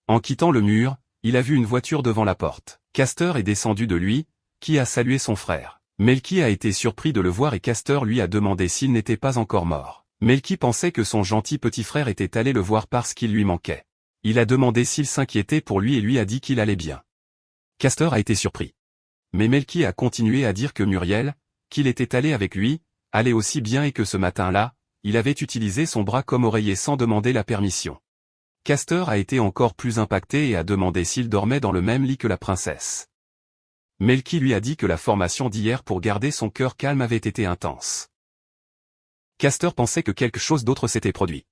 En quittant le mur, il a vu une voiture devant la porte. Castor est descendu de lui, qui a salué son frère. Melki a été surpris de le voir et Castor lui a demandé s'il n'était pas encore mort. Melki pensait que son gentil petit frère était allé le voir parce qu'il lui manquait. Il a demandé s'il s'inquiétait pour lui et lui a dit qu'il allait bien. Castor a été surpris. Mais Melki a continué à dire que Muriel, qu'il était allé avec lui, allait aussi bien et que ce matin-là, il avait utilisé son bras comme oreiller sans demander la permission. Castor a été encore plus impacté et a demandé s'il dormait dans le même lit que la princesse. Melky lui a dit que la formation d'hier pour garder son cœur calme avait été intense. Castor pensait que quelque chose d'autre s'était produit.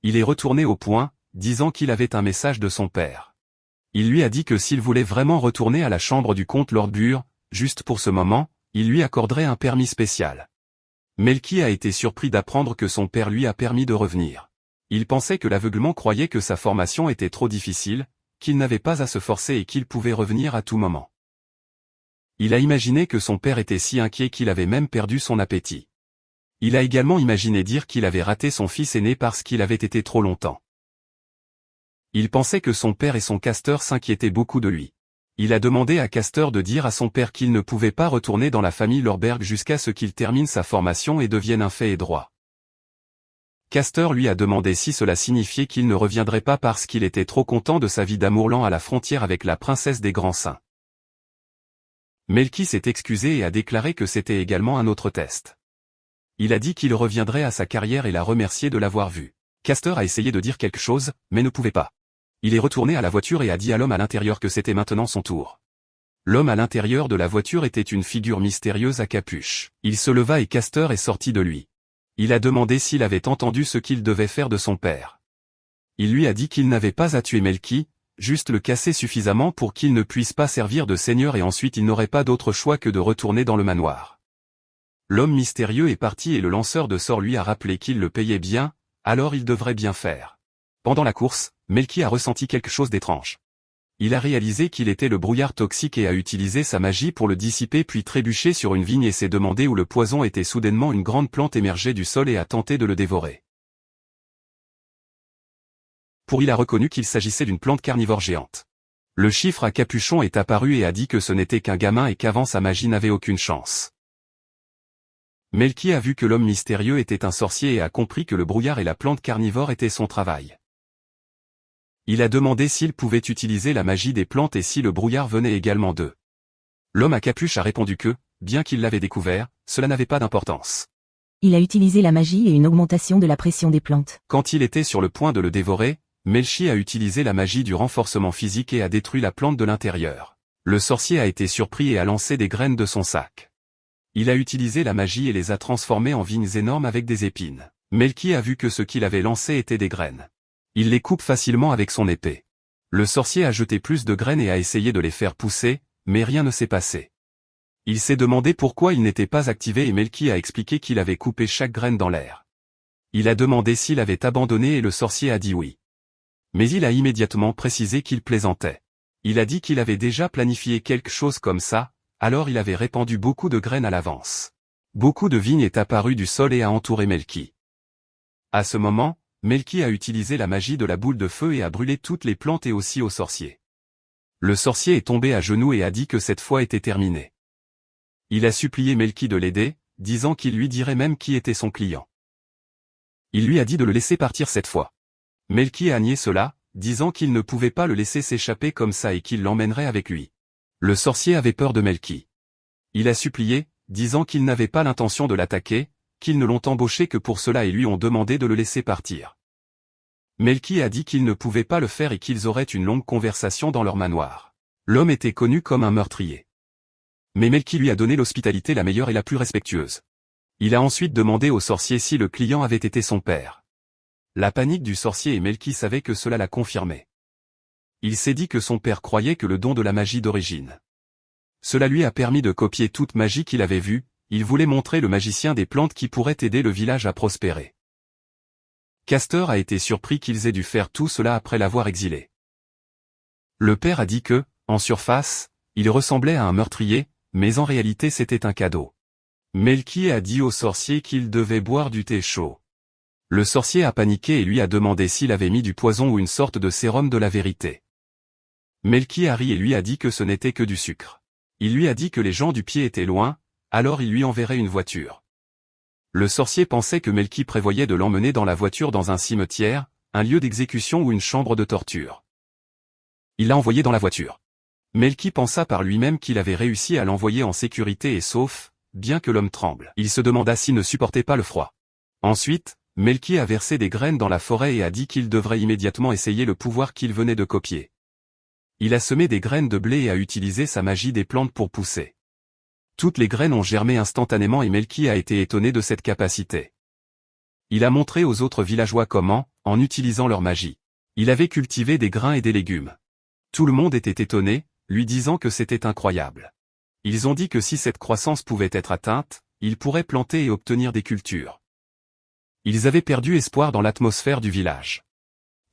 Il est retourné au point, disant qu'il avait un message de son père. Il lui a dit que s'il voulait vraiment retourner à la chambre du comte Lord Bure, juste pour ce moment, il lui accorderait un permis spécial. Melky a été surpris d'apprendre que son père lui a permis de revenir. Il pensait que l'aveuglement croyait que sa formation était trop difficile, qu'il n'avait pas à se forcer et qu'il pouvait revenir à tout moment. Il a imaginé que son père était si inquiet qu'il avait même perdu son appétit. Il a également imaginé dire qu'il avait raté son fils aîné parce qu'il avait été trop longtemps. Il pensait que son père et son Castor s'inquiétaient beaucoup de lui. Il a demandé à Castor de dire à son père qu'il ne pouvait pas retourner dans la famille Lorberg jusqu'à ce qu'il termine sa formation et devienne un fait et droit. Castor lui a demandé si cela signifiait qu'il ne reviendrait pas parce qu'il était trop content de sa vie d'amour lent à la frontière avec la princesse des Grands Saints. Melky s'est excusé et a déclaré que c'était également un autre test. Il a dit qu'il reviendrait à sa carrière et l'a remercié de l'avoir vu. Castor a essayé de dire quelque chose, mais ne pouvait pas. Il est retourné à la voiture et a dit à l'homme à l'intérieur que c'était maintenant son tour. L'homme à l'intérieur de la voiture était une figure mystérieuse à capuche. Il se leva et Castor est sorti de lui. Il a demandé s'il avait entendu ce qu'il devait faire de son père. Il lui a dit qu'il n'avait pas à tuer Melky, juste le casser suffisamment pour qu'il ne puisse pas servir de seigneur et ensuite il n'aurait pas d'autre choix que de retourner dans le manoir. L'homme mystérieux est parti et le lanceur de sorts lui a rappelé qu'il le payait bien, alors il devrait bien faire. Pendant la course, Melky a ressenti quelque chose d'étrange. Il a réalisé qu'il était le brouillard toxique et a utilisé sa magie pour le dissiper puis trébuché sur une vigne et s'est demandé où le poison était. Soudainement une grande plante émergée du sol et a tenté de le dévorer. Il a reconnu qu'il s'agissait d'une plante carnivore géante. Le chiffre à capuchon est apparu et a dit que ce n'était qu'un gamin et qu'avant sa magie n'avait aucune chance. Melky a vu que l'homme mystérieux était un sorcier et a compris que le brouillard et la plante carnivore étaient son travail. Il a demandé s'il pouvait utiliser la magie des plantes et si le brouillard venait également d'eux. L'homme à capuche a répondu que, bien qu'il l'avait découvert, cela n'avait pas d'importance. Il a utilisé la magie et une augmentation de la pression des plantes. Quand il était sur le point de le dévorer, Melky a utilisé la magie du renforcement physique et a détruit la plante de l'intérieur. Le sorcier a été surpris et a lancé des graines de son sac. Il a utilisé la magie et les a transformées en vignes énormes avec des épines. Melky a vu que ce qu'il avait lancé étaient des graines. Il les coupe facilement avec son épée. Le sorcier a jeté plus de graines et a essayé de les faire pousser, mais rien ne s'est passé. Il s'est demandé pourquoi il n'était pas activé et Melky a expliqué qu'il avait coupé chaque graine dans l'air. Il a demandé s'il avait abandonné et le sorcier a dit oui. Mais il a immédiatement précisé qu'il plaisantait. Il a dit qu'il avait déjà planifié quelque chose comme ça, alors il avait répandu beaucoup de graines à l'avance. Beaucoup de vignes est apparu du sol et a entouré Melky. À ce moment, Melky a utilisé la magie de la boule de feu et a brûlé toutes les plantes et aussi au sorcier. Le sorcier est tombé à genoux et a dit que cette fois était terminée. Il a supplié Melky de l'aider, disant qu'il lui dirait même qui était son client. Il lui a dit de le laisser partir cette fois. Melky a nié cela, disant qu'il ne pouvait pas le laisser s'échapper comme ça et qu'il l'emmènerait avec lui. Le sorcier avait peur de Melky. Il a supplié, disant qu'il n'avait pas l'intention de l'attaquer, qu'ils ne l'ont embauché que pour cela et lui ont demandé de le laisser partir. Melky a dit qu'il ne pouvait pas le faire et qu'ils auraient une longue conversation dans leur manoir. L'homme était connu comme un meurtrier. Mais Melky lui a donné l'hospitalité la meilleure et la plus respectueuse. Il a ensuite demandé au sorcier si le client avait été son père. La panique du sorcier et Melky savait que cela l'a confirmé. Il s'est dit que son père croyait que le don de la magie d'origine. Cela lui a permis de copier toute magie qu'il avait vue. Il voulait montrer le magicien des plantes qui pourrait aider le village à prospérer. Castor a été surpris qu'ils aient dû faire tout cela après l'avoir exilé. Le père a dit que, en surface, il ressemblait à un meurtrier, mais en réalité c'était un cadeau. Melky a dit au sorcier qu'il devait boire du thé chaud. Le sorcier a paniqué et lui a demandé s'il avait mis du poison ou une sorte de sérum de la vérité. Melky a ri et lui a dit que ce n'était que du sucre. Il lui a dit que les gens du pied étaient loin, alors il lui enverrait une voiture. Le sorcier pensait que Melky prévoyait de l'emmener dans la voiture dans un cimetière, un lieu d'exécution ou une chambre de torture. Il l'a envoyé dans la voiture. Melky pensa par lui-même qu'il avait réussi à l'envoyer en sécurité et sauf, bien que l'homme tremble. Il se demanda s'il ne supportait pas le froid. Ensuite, Melki a versé des graines dans la forêt et a dit qu'il devrait immédiatement essayer le pouvoir qu'il venait de copier. Il a semé des graines de blé et a utilisé sa magie des plantes pour pousser. Toutes les graines ont germé instantanément et Melki a été étonné de cette capacité. Il a montré aux autres villageois comment, en utilisant leur magie, il avait cultivé des grains et des légumes. Tout le monde était étonné, lui disant que c'était incroyable. Ils ont dit que si cette croissance pouvait être atteinte, ils pourraient planter et obtenir des cultures. Ils avaient perdu espoir dans l'atmosphère du village.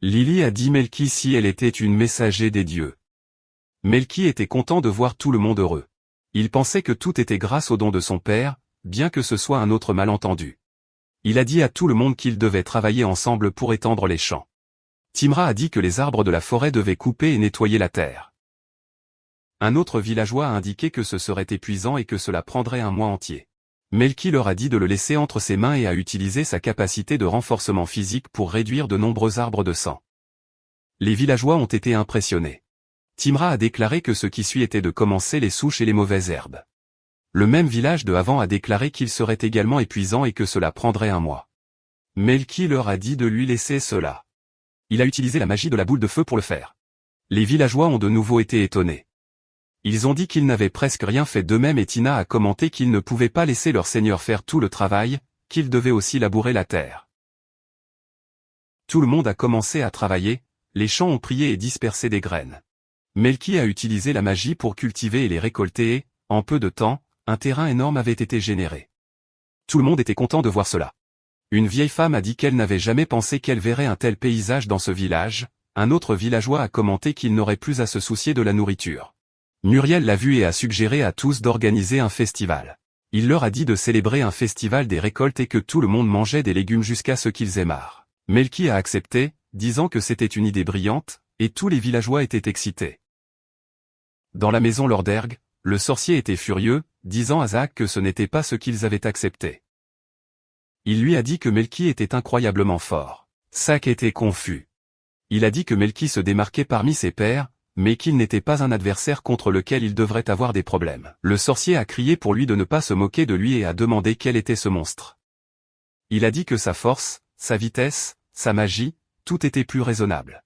Lily a dit Melki si elle était une messager des dieux. Melki était content de voir tout le monde heureux. Il pensait que tout était grâce au don de son père, bien que ce soit un autre malentendu. Il a dit à tout le monde qu'ils devaient travailler ensemble pour étendre les champs. Timra a dit que les arbres de la forêt devaient couper et nettoyer la terre. Un autre villageois a indiqué que ce serait épuisant et que cela prendrait un mois entier. Melki leur a dit de le laisser entre ses mains et a utilisé sa capacité de renforcement physique pour réduire de nombreux arbres de sang. Les villageois ont été impressionnés. Timra a déclaré que ce qui suit était de commencer les souches et les mauvaises herbes. Le même village de avant a déclaré qu'il serait également épuisant et que cela prendrait un mois. Melki leur a dit de lui laisser cela. Il a utilisé la magie de la boule de feu pour le faire. Les villageois ont de nouveau été étonnés. Ils ont dit qu'ils n'avaient presque rien fait d'eux-mêmes et Tina a commenté qu'ils ne pouvaient pas laisser leur seigneur faire tout le travail, qu'ils devaient aussi labourer la terre. Tout le monde a commencé à travailler, les champs ont prié et dispersé des graines. Melki a utilisé la magie pour cultiver et les récolter et, en peu de temps, un terrain énorme avait été généré. Tout le monde était content de voir cela. Une vieille femme a dit qu'elle n'avait jamais pensé qu'elle verrait un tel paysage dans ce village, un autre villageois a commenté qu'il n'aurait plus à se soucier de la nourriture. Muriel l'a vu et a suggéré à tous d'organiser un festival. Il leur a dit de célébrer un festival des récoltes et que tout le monde mangeait des légumes jusqu'à ce qu'ils aient marre. Melki a accepté, disant que c'était une idée brillante, et tous les villageois étaient excités. Dans la maison Lorderg, le sorcier était furieux, disant à Zach que ce n'était pas ce qu'ils avaient accepté. Il lui a dit que Melki était incroyablement fort. Zach était confus. Il a dit que Melki se démarquait parmi ses pairs, mais qu'il n'était pas un adversaire contre lequel il devrait avoir des problèmes. Le sorcier a crié pour lui de ne pas se moquer de lui et a demandé quel était ce monstre. Il a dit que sa force, sa vitesse, sa magie, tout était plus raisonnable.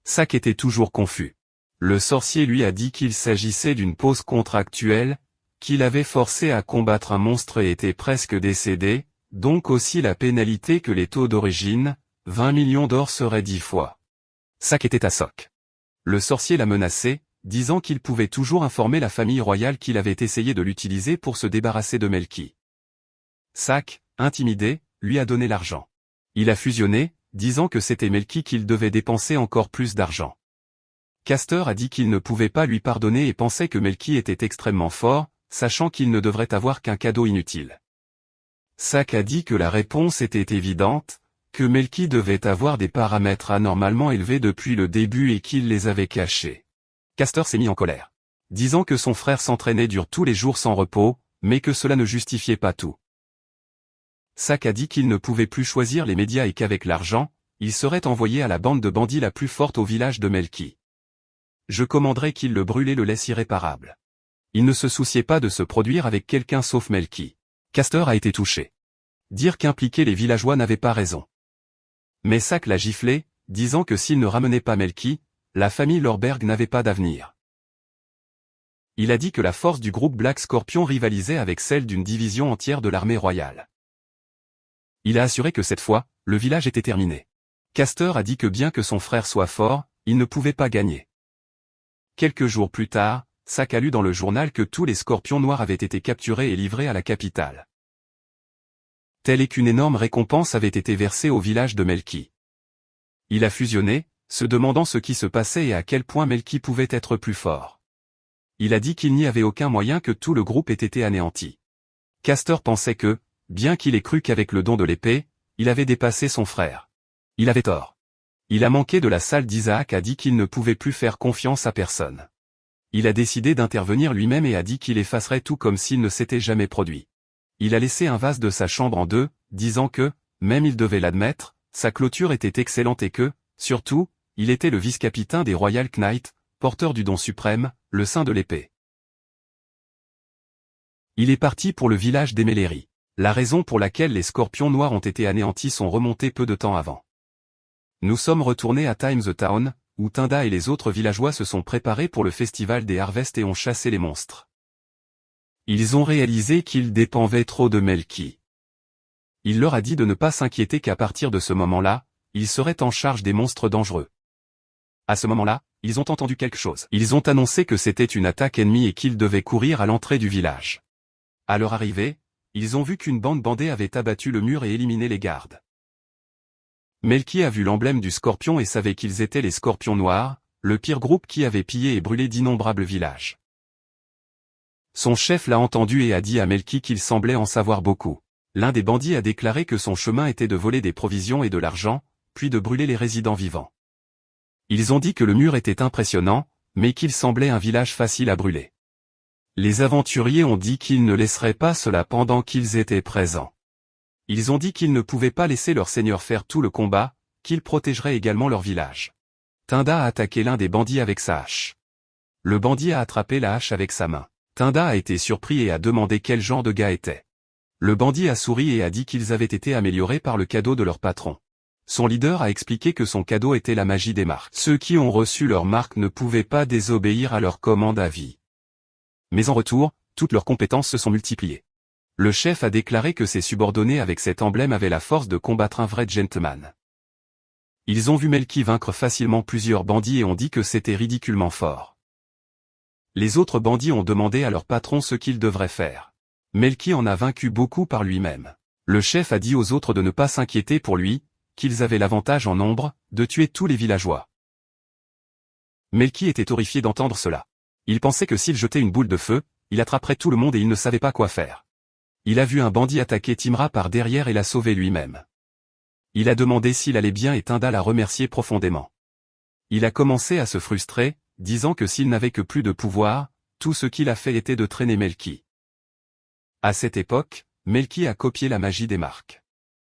Zach était toujours confus. Le sorcier lui a dit qu'il s'agissait d'une pause contractuelle, qu'il avait forcé à combattre un monstre et était presque décédé, donc aussi la pénalité que les taux d'origine, 20 millions d'or serait 10 fois. Zach était à soc. Le sorcier l'a menacé, disant qu'il pouvait toujours informer la famille royale qu'il avait essayé de l'utiliser pour se débarrasser de Melki. Zach, intimidé, lui a donné l'argent. Il a fusionné, disant que c'était Melki qu'il devait dépenser encore plus d'argent. Castor a dit qu'il ne pouvait pas lui pardonner et pensait que Melki était extrêmement fort, sachant qu'il ne devrait avoir qu'un cadeau inutile. Zach a dit que la réponse était évidente, que Melki devait avoir des paramètres anormalement élevés depuis le début et qu'il les avait cachés. Castor s'est mis en colère, disant que son frère s'entraînait dur tous les jours sans repos, mais que cela ne justifiait pas tout. Zach a dit qu'il ne pouvait plus choisir les médias et qu'avec l'argent, il serait envoyé à la bande de bandits la plus forte au village de Melki. Je commanderais qu'il le brûlait le laisse irréparable. Il ne se souciait pas de se produire avec quelqu'un sauf Melki. Castor a été touché. Dire qu'impliquer les villageois n'avait pas raison. Mais Zach l'a giflé, disant que s'il ne ramenait pas Melki, la famille Lorberg n'avait pas d'avenir. Il a dit que la force du groupe Black Scorpion rivalisait avec celle d'une division entière de l'armée royale. Il a assuré que cette fois, le village était terminé. Castor a dit que bien que son frère soit fort, il ne pouvait pas gagner. Quelques jours plus tard, Zach a lu dans le journal que tous les scorpions noirs avaient été capturés et livrés à la capitale. Telle est qu'une énorme récompense avait été versée au village de Melki. Il a fusionné, se demandant ce qui se passait et à quel point Melki pouvait être plus fort. Il a dit qu'il n'y avait aucun moyen que tout le groupe ait été anéanti. Castor pensait que, bien qu'il ait cru qu'avec le don de l'épée, il avait dépassé son frère. Il avait tort. Il a manqué de la salle d'Isaac a dit qu'il ne pouvait plus faire confiance à personne. Il a décidé d'intervenir lui-même et a dit qu'il effacerait tout comme s'il ne s'était jamais produit. Il a laissé un vase de sa chambre en deux, disant que, même il devait l'admettre, sa clôture était excellente et que, surtout, il était le vice-capitaine des Royal Knights, porteur du don suprême, le saint de l'épée. Il est parti pour le village d'Emeleri. La raison pour laquelle les scorpions noirs ont été anéantis sont remontés peu de temps avant. Nous sommes retournés à Times Town, où Tinda et les autres villageois se sont préparés pour le festival des Harvests et ont chassé les monstres. Ils ont réalisé qu'ils dépendaient trop de Melky. Il leur a dit de ne pas s'inquiéter qu'à partir de ce moment-là, ils seraient en charge des monstres dangereux. À ce moment-là, ils ont entendu quelque chose. Ils ont annoncé que c'était une attaque ennemie et qu'ils devaient courir à l'entrée du village. À leur arrivée, ils ont vu qu'une bande bandée avait abattu le mur et éliminé les gardes. Melky a vu l'emblème du scorpion et savait qu'ils étaient les scorpions noirs, le pire groupe qui avait pillé et brûlé d'innombrables villages. Son chef l'a entendu et a dit à Melky qu'il semblait en savoir beaucoup. L'un des bandits a déclaré que son chemin était de voler des provisions et de l'argent, puis de brûler les résidents vivants. Ils ont dit que le mur était impressionnant, mais qu'il semblait un village facile à brûler. Les aventuriers ont dit qu'ils ne laisseraient pas cela pendant qu'ils étaient présents. Ils ont dit qu'ils ne pouvaient pas laisser leur seigneur faire tout le combat, qu'ils protégeraient également leur village. Tinda a attaqué l'un des bandits avec sa hache. Le bandit a attrapé la hache avec sa main. Tinda a été surpris et a demandé quel genre de gars était. Le bandit a souri et a dit qu'ils avaient été améliorés par le cadeau de leur patron. Son leader a expliqué que son cadeau était la magie des marques. Ceux qui ont reçu leur marque ne pouvaient pas désobéir à leur commande à vie. Mais en retour, toutes leurs compétences se sont multipliées. Le chef a déclaré que ses subordonnés avec cet emblème avaient la force de combattre un vrai gentleman. Ils ont vu Melky vaincre facilement plusieurs bandits et ont dit que c'était ridiculement fort. Les autres bandits ont demandé à leur patron ce qu'ils devraient faire. Melky en a vaincu beaucoup par lui-même. Le chef a dit aux autres de ne pas s'inquiéter pour lui, qu'ils avaient l'avantage en nombre, de tuer tous les villageois. Melky était horrifié d'entendre cela. Il pensait que s'il jetait une boule de feu, il attraperait tout le monde et il ne savait pas quoi faire. Il a vu un bandit attaquer Timra par derrière et l'a sauvé lui-même. Il a demandé s'il allait bien et Tinda l'a remercié profondément. Il a commencé à se frustrer, disant que s'il n'avait que plus de pouvoir, tout ce qu'il a fait était de traîner Melky. À cette époque, Melky a copié la magie des marques.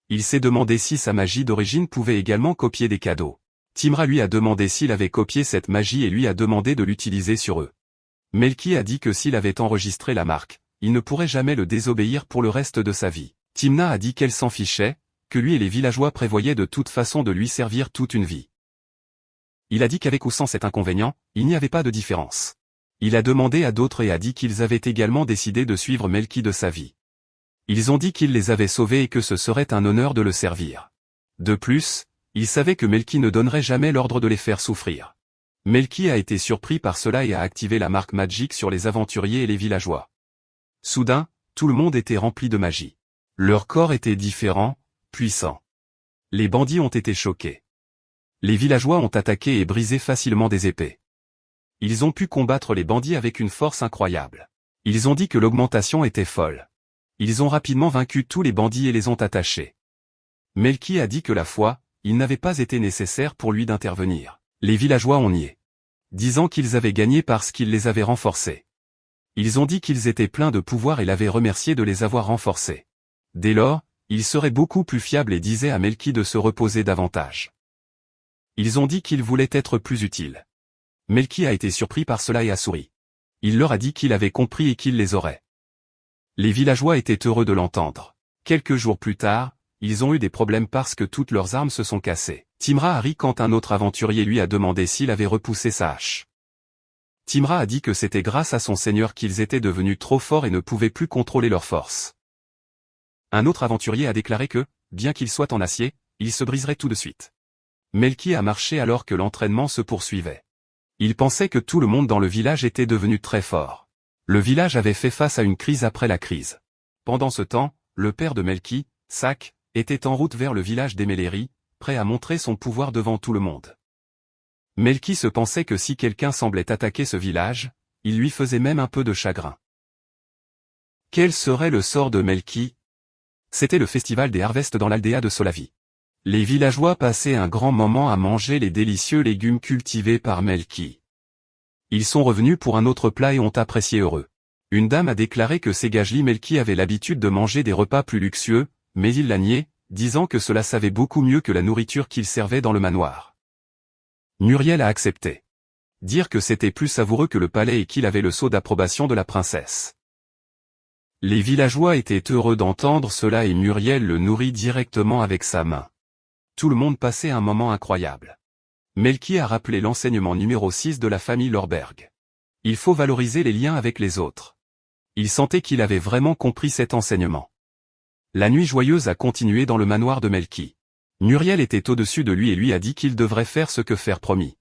Il s'est demandé si sa magie d'origine pouvait également copier des cadeaux. Timra lui a demandé s'il avait copié cette magie et lui a demandé de l'utiliser sur eux. Melky a dit que s'il avait enregistré la marque, il ne pourrait jamais le désobéir pour le reste de sa vie. Timna a dit qu'elle s'en fichait, que lui et les villageois prévoyaient de toute façon de lui servir toute une vie. Il a dit qu'avec ou sans cet inconvénient, il n'y avait pas de différence. Il a demandé à d'autres et a dit qu'ils avaient également décidé de suivre Melky de sa vie. Ils ont dit qu'il les avait sauvés et que ce serait un honneur de le servir. De plus, ils savaient que Melky ne donnerait jamais l'ordre de les faire souffrir. Melky a été surpris par cela et a activé la marque magique sur les aventuriers et les villageois. Soudain, tout le monde était rempli de magie. Leur corps était différent, puissant. Les bandits ont été choqués. Les villageois ont attaqué et brisé facilement des épées. Ils ont pu combattre les bandits avec une force incroyable. Ils ont dit que l'augmentation était folle. Ils ont rapidement vaincu tous les bandits et les ont attachés. Melky a dit que la fois, il n'avait pas été nécessaire pour lui d'intervenir. Les villageois ont nié, disant qu'ils avaient gagné parce qu'il les avait renforcés. Ils ont dit qu'ils étaient pleins de pouvoir et l'avaient remercié de les avoir renforcés. Dès lors, il serait beaucoup plus fiable et disait à Melky de se reposer davantage. Ils ont dit qu'il voulait être plus utile. Melky a été surpris par cela et a souri. Il leur a dit qu'il avait compris et qu'il les aurait. Les villageois étaient heureux de l'entendre. Quelques jours plus tard, ils ont eu des problèmes parce que toutes leurs armes se sont cassées. Timra a ri quand un autre aventurier lui a demandé s'il avait repoussé sa hache. Timra a dit que c'était grâce à son seigneur qu'ils étaient devenus trop forts et ne pouvaient plus contrôler leur force. Un autre aventurier a déclaré que, bien qu'il soit en acier, il se briserait tout de suite. Melky a marché alors que l'entraînement se poursuivait. Il pensait que tout le monde dans le village était devenu très fort. Le village avait fait face à une crise après la crise. Pendant ce temps, le père de Melky, Sak, était en route vers le village d'Emeleri, prêt à montrer son pouvoir devant tout le monde. Melky se pensait que si quelqu'un semblait attaquer ce village, il lui faisait même un peu de chagrin. Quel serait le sort de Melky? C'était le festival des Harvests dans l'aldéa de Solavi. Les villageois passaient un grand moment à manger les délicieux légumes cultivés par Melky. Ils sont revenus pour un autre plat et ont apprécié heureux. Une dame a déclaré que Segajli Melky avait l'habitude de manger des repas plus luxueux, mais il l'a nié, disant que cela savait beaucoup mieux que la nourriture qu'il servait dans le manoir. Muriel a accepté. Dire que c'était plus savoureux que le palais et qu'il avait le sceau d'approbation de la princesse. Les villageois étaient heureux d'entendre cela et Muriel le nourrit directement avec sa main. Tout le monde passait un moment incroyable. Melki a rappelé l'enseignement numéro 6 de la famille Lorberg. Il faut valoriser les liens avec les autres. Il sentait qu'il avait vraiment compris cet enseignement. La nuit joyeuse a continué dans le manoir de Melki. Muriel était au-dessus de lui et lui a dit qu'il devrait faire ce que faire promis.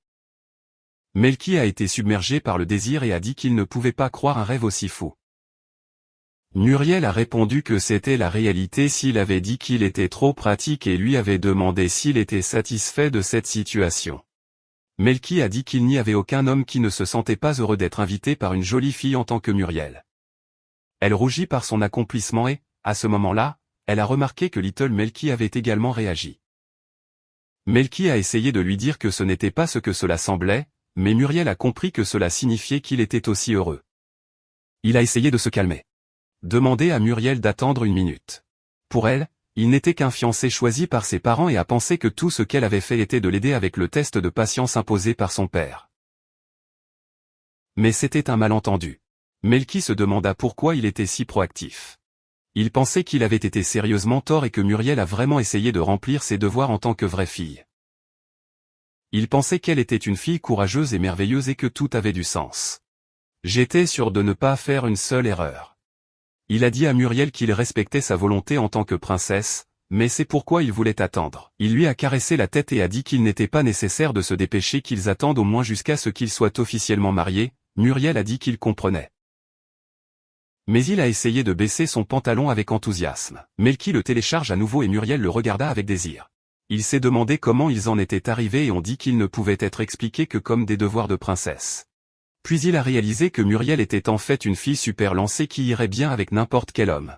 Melki a été submergé par le désir et a dit qu'il ne pouvait pas croire un rêve aussi fou. Muriel a répondu que c'était la réalité s'il avait dit qu'il était trop pratique et lui avait demandé s'il était satisfait de cette situation. Melki a dit qu'il n'y avait aucun homme qui ne se sentait pas heureux d'être invité par une jolie fille en tant que Muriel. Elle rougit par son accomplissement et, à ce moment-là, elle a remarqué que Little Melki avait également réagi. Melki a essayé de lui dire que ce n'était pas ce que cela semblait, mais Muriel a compris que cela signifiait qu'il était aussi heureux. Il a essayé de se calmer. Demandé à Muriel d'attendre une minute. Pour elle, il n'était qu'un fiancé choisi par ses parents et a pensé que tout ce qu'elle avait fait était de l'aider avec le test de patience imposé par son père. Mais c'était un malentendu. Melki se demanda pourquoi il était si proactif. Il pensait qu'il avait été sérieusement tort et que Muriel a vraiment essayé de remplir ses devoirs en tant que vraie fille. Il pensait qu'elle était une fille courageuse et merveilleuse et que tout avait du sens. J'étais sûr de ne pas faire une seule erreur. Il a dit à Muriel qu'il respectait sa volonté en tant que princesse, mais c'est pourquoi il voulait attendre. Il lui a caressé la tête et a dit qu'il n'était pas nécessaire de se dépêcher, qu'ils attendent au moins jusqu'à ce qu'ils soient officiellement mariés. Muriel a dit qu'il comprenait. Mais il a essayé de baisser son pantalon avec enthousiasme. Melki le télécharge à nouveau et Muriel le regarda avec désir. Il s'est demandé comment ils en étaient arrivés et ont dit qu'ils ne pouvaient être expliqués que comme des devoirs de princesse. Puis il a réalisé que Muriel était en fait une fille super lancée qui irait bien avec n'importe quel homme.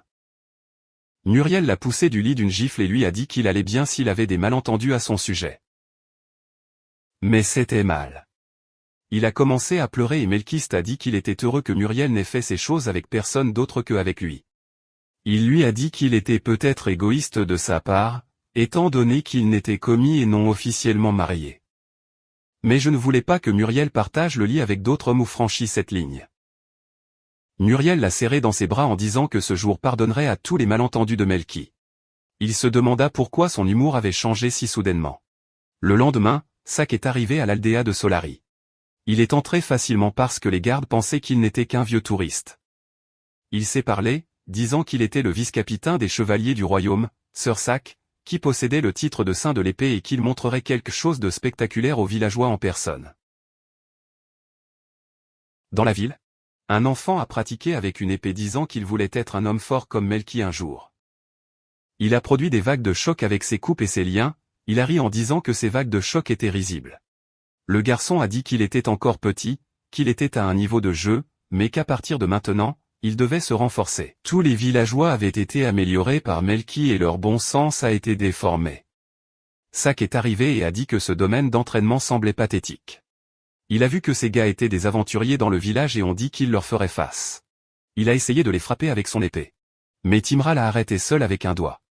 Muriel l'a poussé du lit d'une gifle et lui a dit qu'il allait bien s'il avait des malentendus à son sujet. Mais c'était mal. Il a commencé à pleurer et Melkiste a dit qu'il était heureux que Muriel n'ait fait ces choses avec personne d'autre qu'avec lui. Il lui a dit qu'il était peut-être égoïste de sa part, étant donné qu'il n'était commis et non officiellement marié. Mais je ne voulais pas que Muriel partage le lit avec d'autres hommes ou franchisse cette ligne. Muriel l'a serré dans ses bras en disant que ce jour pardonnerait à tous les malentendus de Melki. Il se demanda pourquoi son humour avait changé si soudainement. Le lendemain, Sak est arrivé à l'aldea de Solari. Il est entré facilement parce que les gardes pensaient qu'il n'était qu'un vieux touriste. Il s'est parlé, disant qu'il était le vice-capitaine des chevaliers du royaume, Sir Sak, qui possédait le titre de saint de l'épée et qu'il montrerait quelque chose de spectaculaire aux villageois en personne. Dans la ville, un enfant a pratiqué avec une épée disant qu'il voulait être un homme fort comme Melki un jour. Il a produit des vagues de choc avec ses coupes et ses liens, il a ri en disant que ces vagues de choc étaient risibles. Le garçon a dit qu'il était encore petit, qu'il était à un niveau de jeu, mais qu'à partir de maintenant, il devait se renforcer. Tous les villageois avaient été améliorés par Melki et leur bon sens a été déformé. Sak est arrivé et a dit que ce domaine d'entraînement semblait pathétique. Il a vu que ces gars étaient des aventuriers dans le village et ont dit qu'il leur ferait face. Il a essayé de les frapper avec son épée. Mais Timra l'a arrêté seul avec un doigt.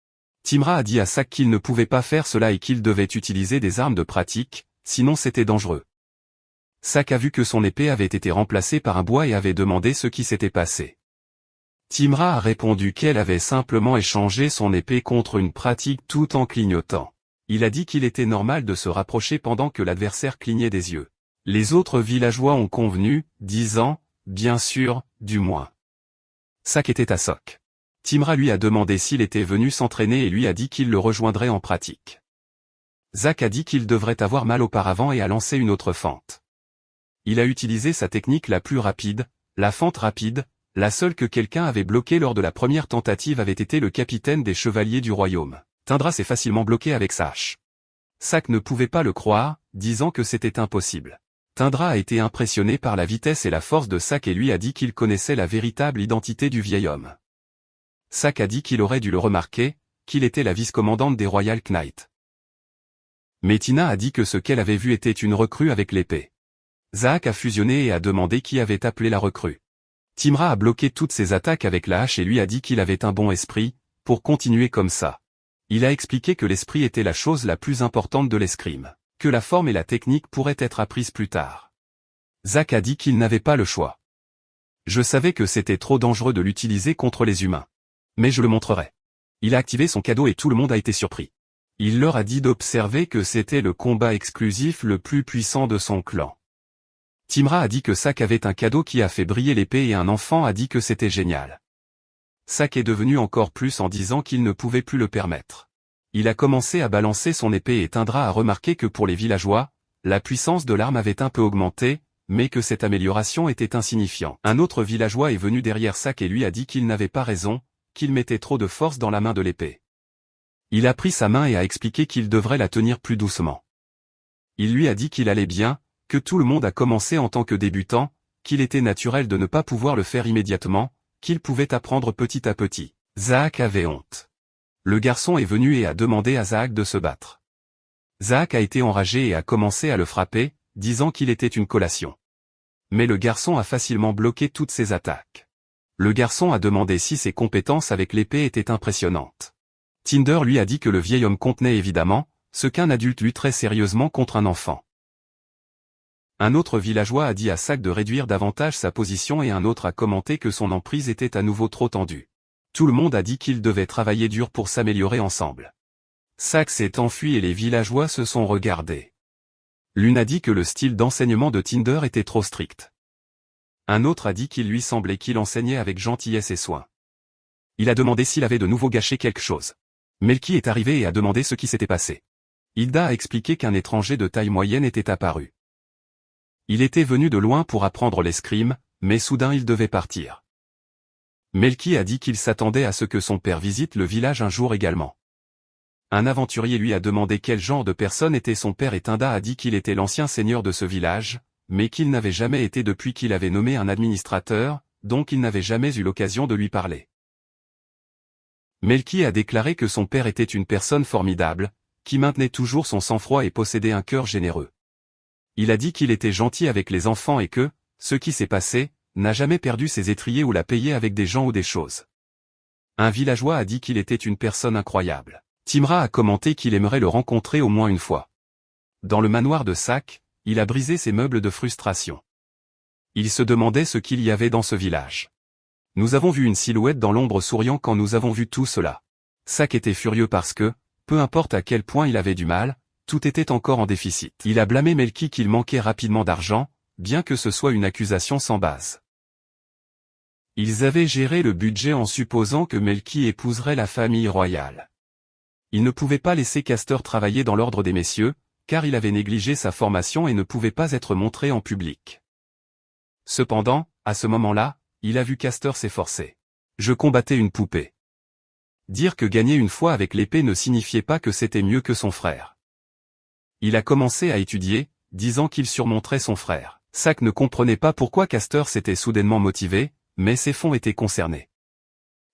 Timra a dit à Sak qu'il ne pouvait pas faire cela et qu'il devait utiliser des armes de pratique, sinon c'était dangereux. Sak a vu que son épée avait été remplacée par un bois et avait demandé ce qui s'était passé. Timra a répondu qu'elle avait simplement échangé son épée contre une pratique tout en clignotant. Il a dit qu'il était normal de se rapprocher pendant que l'adversaire clignait des yeux. Les autres villageois ont convenu, disant, bien sûr, du moins. Sak était à Sok. Timra lui a demandé s'il était venu s'entraîner et lui a dit qu'il le rejoindrait en pratique. Zak a dit qu'il devrait avoir mal auparavant et a lancé une autre fente. Il a utilisé sa technique la plus rapide, la fente rapide. La seule que quelqu'un avait bloquée lors de la première tentative avait été le capitaine des chevaliers du royaume. Tindra s'est facilement bloqué avec sa hache. Sak ne pouvait pas le croire, disant que c'était impossible. Tindra a été impressionné par la vitesse et la force de Sak et lui a dit qu'il connaissait la véritable identité du vieil homme. Sak a dit qu'il aurait dû le remarquer, qu'il était la vice-commandante des Royal Knights. Mais Tina a dit que ce qu'elle avait vu était une recrue avec l'épée. Zaak a fusionné et a demandé qui avait appelé la recrue. Timra a bloqué toutes ses attaques avec la hache et lui a dit qu'il avait un bon esprit, pour continuer comme ça. Il a expliqué que l'esprit était la chose la plus importante de l'escrime, que la forme et la technique pourraient être apprises plus tard. Zaak a dit qu'il n'avait pas le choix. Je savais que c'était trop dangereux de l'utiliser contre les humains. Mais je le montrerai. Il a activé son cadeau et tout le monde a été surpris. Il leur a dit d'observer que c'était le combat exclusif le plus puissant de son clan. Timra a dit que Sak avait un cadeau qui a fait briller l'épée et un enfant a dit que c'était génial. Sak est devenu encore plus en disant qu'il ne pouvait plus le permettre. Il a commencé à balancer son épée et Tindra a remarqué que pour les villageois, la puissance de l'arme avait un peu augmenté, mais que cette amélioration était insignifiante. Un autre villageois est venu derrière Sak et lui a dit qu'il n'avait pas raison, qu'il mettait trop de force dans la main de l'épée. Il a pris sa main et a expliqué qu'il devrait la tenir plus doucement. Il lui a dit qu'il allait bien, que tout le monde a commencé en tant que débutant, qu'il était naturel de ne pas pouvoir le faire immédiatement, qu'il pouvait apprendre petit à petit. Zahak avait honte. Le garçon est venu et a demandé à Zahak de se battre. Zahak a été enragé et a commencé à le frapper, disant qu'il était une collation. Mais le garçon a facilement bloqué toutes ses attaques. Le garçon a demandé si ses compétences avec l'épée étaient impressionnantes. Tinder lui a dit que le vieil homme contenait évidemment ce qu'un adulte lutterait sérieusement contre un enfant. Un autre villageois a dit à Sak de réduire davantage sa position et un autre a commenté que son emprise était à nouveau trop tendue. Tout le monde a dit qu'ils devaient travailler dur pour s'améliorer ensemble. Sak s'est enfui et les villageois se sont regardés. L'une a dit que le style d'enseignement de Tinder était trop strict. Un autre a dit qu'il lui semblait qu'il enseignait avec gentillesse et soin. Il a demandé s'il avait de nouveau gâché quelque chose. Melki est arrivé et a demandé ce qui s'était passé. Hilda a expliqué qu'un étranger de taille moyenne était apparu. Il était venu de loin pour apprendre l'escrime, mais soudain il devait partir. Melki a dit qu'il s'attendait à ce que son père visite le village un jour également. Un aventurier lui a demandé quel genre de personne était son père et Tinda a dit qu'il était l'ancien seigneur de ce village, mais qu'il n'avait jamais été depuis qu'il avait nommé un administrateur, donc il n'avait jamais eu l'occasion de lui parler. Melki a déclaré que son père était une personne formidable, qui maintenait toujours son sang-froid et possédait un cœur généreux. Il a dit qu'il était gentil avec les enfants et que, ce qui s'est passé, n'a jamais perdu ses étriers ou l'a payé avec des gens ou des choses. Un villageois a dit qu'il était une personne incroyable. Timra a commenté qu'il aimerait le rencontrer au moins une fois. Dans le manoir de Sak, il a brisé ses meubles de frustration. Il se demandait ce qu'il y avait dans ce village. Nous avons vu une silhouette dans l'ombre souriant quand nous avons vu tout cela. Sak était furieux parce que, peu importe à quel point il avait du mal, tout était encore en déficit. Il a blâmé Melki qu'il manquait rapidement d'argent, bien que ce soit une accusation sans base. Ils avaient géré le budget en supposant que Melki épouserait la famille royale. Il ne pouvait pas laisser Castor travailler dans l'ordre des messieurs, car il avait négligé sa formation et ne pouvait pas être montré en public. Cependant, à ce moment-là, il a vu Castor s'efforcer. Je combattais une poupée. Dire que gagner une fois avec l'épée ne signifiait pas que c'était mieux que son frère. Il a commencé à étudier, disant qu'il surmonterait son frère. Sak ne comprenait pas pourquoi Castor s'était soudainement motivé, mais ses fonds étaient concernés.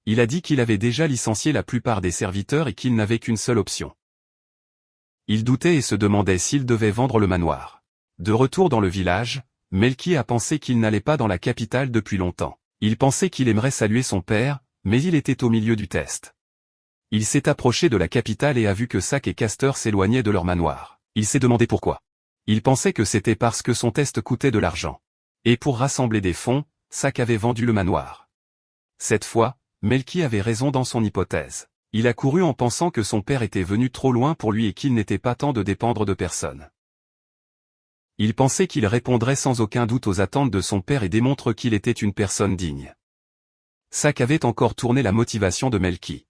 Il a dit qu'il avait déjà licencié la plupart des serviteurs et qu'il n'avait qu'une seule option. Il doutait et se demandait s'il devait vendre le manoir. De retour dans le village, Melki a pensé qu'il n'allait pas dans la capitale depuis longtemps. Il pensait qu'il aimerait saluer son père, mais il était au milieu du test. Il s'est approché de la capitale et a vu que Sak et Castor s'éloignaient de leur manoir. Il s'est demandé pourquoi. Il pensait que c'était parce que son test coûtait de l'argent. Et pour rassembler des fonds, Sak avait vendu le manoir. Cette fois, Melki avait raison dans son hypothèse. Il a couru en pensant que son père était venu trop loin pour lui et qu'il n'était pas temps de dépendre de personne. Il pensait qu'il répondrait sans aucun doute aux attentes de son père et démontre qu'il était une personne digne. Sak avait encore tourné la motivation de Melki.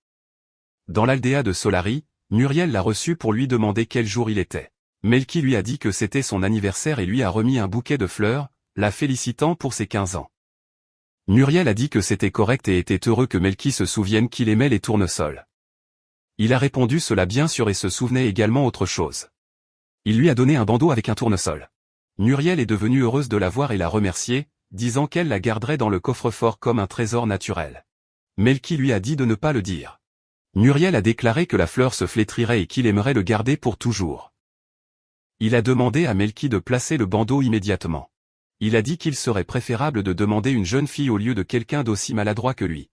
Dans l'aldéa de Solari, Muriel l'a reçu pour lui demander quel jour il était. Melki lui a dit que c'était son anniversaire et lui a remis un bouquet de fleurs, la félicitant pour ses 15 ans. Muriel a dit que c'était correct et était heureux que Melki se souvienne qu'il aimait les tournesols. Il a répondu cela bien sûr et se souvenait également autre chose. Il lui a donné un bandeau avec un tournesol. Muriel est devenue heureuse de la voir et l'a remercié, disant qu'elle la garderait dans le coffre-fort comme un trésor naturel. Melki lui a dit de ne pas le dire. Muriel a déclaré que la fleur se flétrirait et qu'il aimerait le garder pour toujours. Il a demandé à Melki de placer le bandeau immédiatement. Il a dit qu'il serait préférable de demander une jeune fille au lieu de quelqu'un d'aussi maladroit que lui.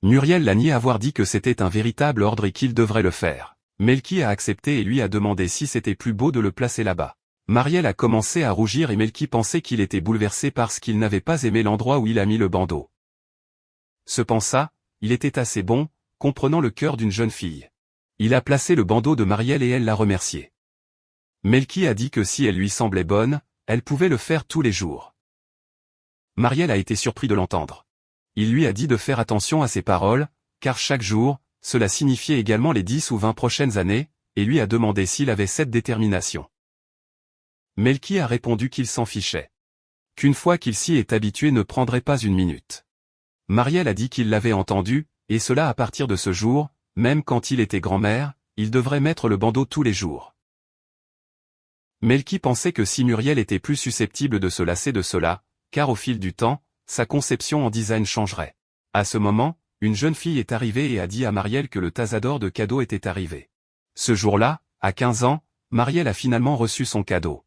Muriel l'a nié avoir dit que c'était un véritable ordre et qu'il devrait le faire. Melki a accepté et lui a demandé si c'était plus beau de le placer là-bas. Marielle a commencé à rougir et Melki pensait qu'il était bouleversé parce qu'il n'avait pas aimé l'endroit où il a mis le bandeau. Cependant, il était assez bon, comprenant le cœur d'une jeune fille. Il a placé le bandeau de Marielle et elle l'a remercié. Melki a dit que si elle lui semblait bonne, elle pouvait le faire tous les jours. Marielle a été surpris de l'entendre. Il lui a dit de faire attention à ses paroles, car chaque jour, cela signifiait également les 10 ou 20 prochaines années, et lui a demandé s'il avait cette détermination. Melki a répondu qu'il s'en fichait. Qu'une fois qu'il s'y est habitué ne prendrait pas une minute. Marielle a dit qu'il l'avait entendu, et cela à partir de ce jour, même quand il était grand-mère, il devrait mettre le bandeau tous les jours. Melki pensait que si Muriel était plus susceptible de se lasser de cela, car au fil du temps, sa conception en design changerait. À ce moment, une jeune fille est arrivée et a dit à Marielle que le tasador de cadeaux était arrivé. Ce jour-là, à 15 ans, Marielle a finalement reçu son cadeau.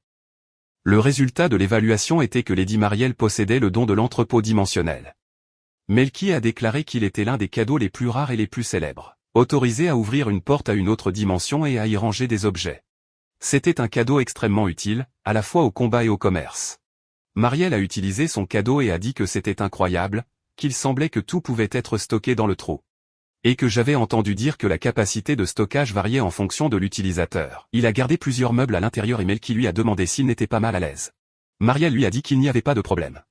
Le résultat de l'évaluation était que Lady Marielle possédait le don de l'entrepôt dimensionnel. Melki a déclaré qu'il était l'un des cadeaux les plus rares et les plus célèbres, autorisé à ouvrir une porte à une autre dimension et à y ranger des objets. C'était un cadeau extrêmement utile, à la fois au combat et au commerce. Marielle a utilisé son cadeau et a dit que c'était incroyable, qu'il semblait que tout pouvait être stocké dans le trou. Et que j'avais entendu dire que la capacité de stockage variait en fonction de l'utilisateur. Il a gardé plusieurs meubles à l'intérieur et Melki lui a demandé s'il n'était pas mal à l'aise. Marielle lui a dit qu'il n'y avait pas de problème.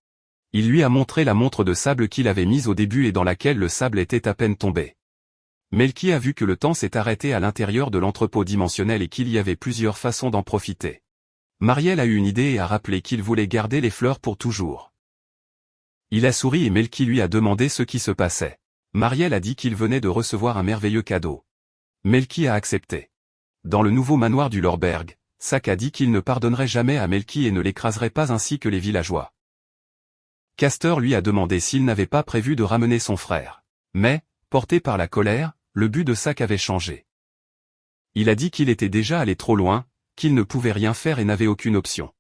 Il lui a montré la montre de sable qu'il avait mise au début et dans laquelle le sable était à peine tombé. Melki a vu que le temps s'est arrêté à l'intérieur de l'entrepôt dimensionnel et qu'il y avait plusieurs façons d'en profiter. Marielle a eu une idée et a rappelé qu'il voulait garder les fleurs pour toujours. Il a souri et Melki lui a demandé ce qui se passait. Marielle a dit qu'il venait de recevoir un merveilleux cadeau. Melki a accepté. Dans le nouveau manoir du Lorberg, Sak a dit qu'il ne pardonnerait jamais à Melki et ne l'écraserait pas ainsi que les villageois. Castor lui a demandé s'il n'avait pas prévu de ramener son frère. Mais, porté par la colère, le but de Sak avait changé. Il a dit qu'il était déjà allé trop loin, qu'il ne pouvait rien faire et n'avait aucune option.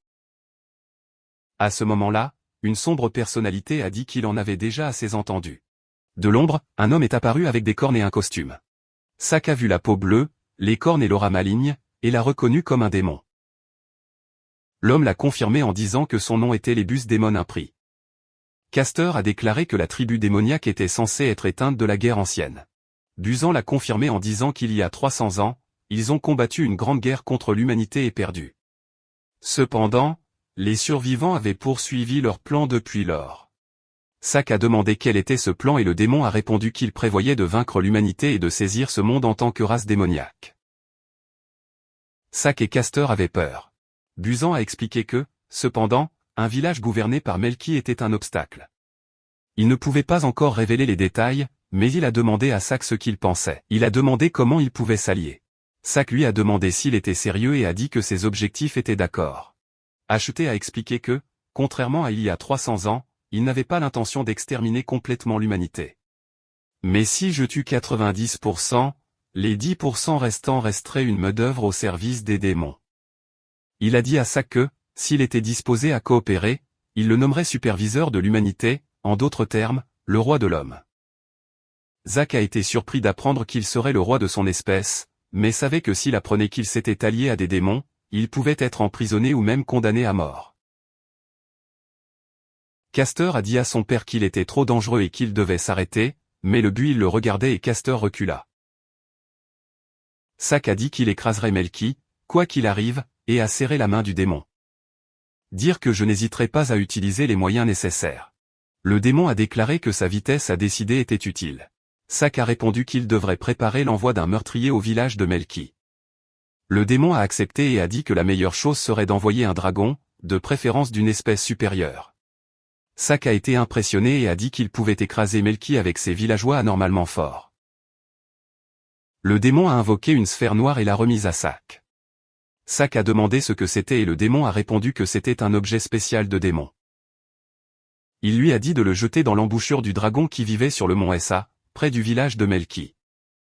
À ce moment-là, une sombre personnalité a dit qu'il en avait déjà assez entendu. De l'ombre, un homme est apparu avec des cornes et un costume. Sak a vu la peau bleue, les cornes et l'aura maligne, et l'a reconnu comme un démon. L'homme l'a confirmé en disant que son nom était Lébus Démon Impris. Castor a déclaré que la tribu démoniaque était censée être éteinte de la guerre ancienne. Buzan l'a confirmé en disant qu'il y a 300 ans, ils ont combattu une grande guerre contre l'humanité et perdu. Cependant, les survivants avaient poursuivi leur plan depuis lors. Sak a demandé quel était ce plan et le démon a répondu qu'il prévoyait de vaincre l'humanité et de saisir ce monde en tant que race démoniaque. Sak et Castor avaient peur. Buzan a expliqué que, cependant, un village gouverné par Melki était un obstacle. Il ne pouvait pas encore révéler les détails, mais il a demandé à Sak ce qu'il pensait. Il a demandé comment il pouvait s'allier. Sak lui a demandé s'il était sérieux et a dit que ses objectifs étaient d'accord. Acheté a expliqué que, contrairement à il y a 300 ans, il n'avait pas l'intention d'exterminer complètement l'humanité. Mais si je tue 90%, les 10% restants resteraient une main-d'œuvre au service des démons. Il a dit à Sak que, s'il était disposé à coopérer, il le nommerait superviseur de l'humanité, en d'autres termes, le roi de l'homme. Sak a été surpris d'apprendre qu'il serait le roi de son espèce, mais savait que s'il apprenait qu'il s'était allié à des démons, il pouvait être emprisonné ou même condamné à mort. Castor a dit à son père qu'il était trop dangereux et qu'il devait s'arrêter, mais le buil le regardait et Castor recula. Sak a dit qu'il écraserait Melki, quoi qu'il arrive, et a serré la main du démon. Dire que je n'hésiterai pas à utiliser les moyens nécessaires. Le démon a déclaré que sa vitesse à décider était utile. Sak a répondu qu'il devrait préparer l'envoi d'un meurtrier au village de Melki. Le démon a accepté et a dit que la meilleure chose serait d'envoyer un dragon, de préférence d'une espèce supérieure. Sak a été impressionné et a dit qu'il pouvait écraser Melki avec ses villageois anormalement forts. Le démon a invoqué une sphère noire et l'a remise à Sak. Sak a demandé ce que c'était et le démon a répondu que c'était un objet spécial de démon. Il lui a dit de le jeter dans l'embouchure du dragon qui vivait sur le mont Essa, près du village de Melki.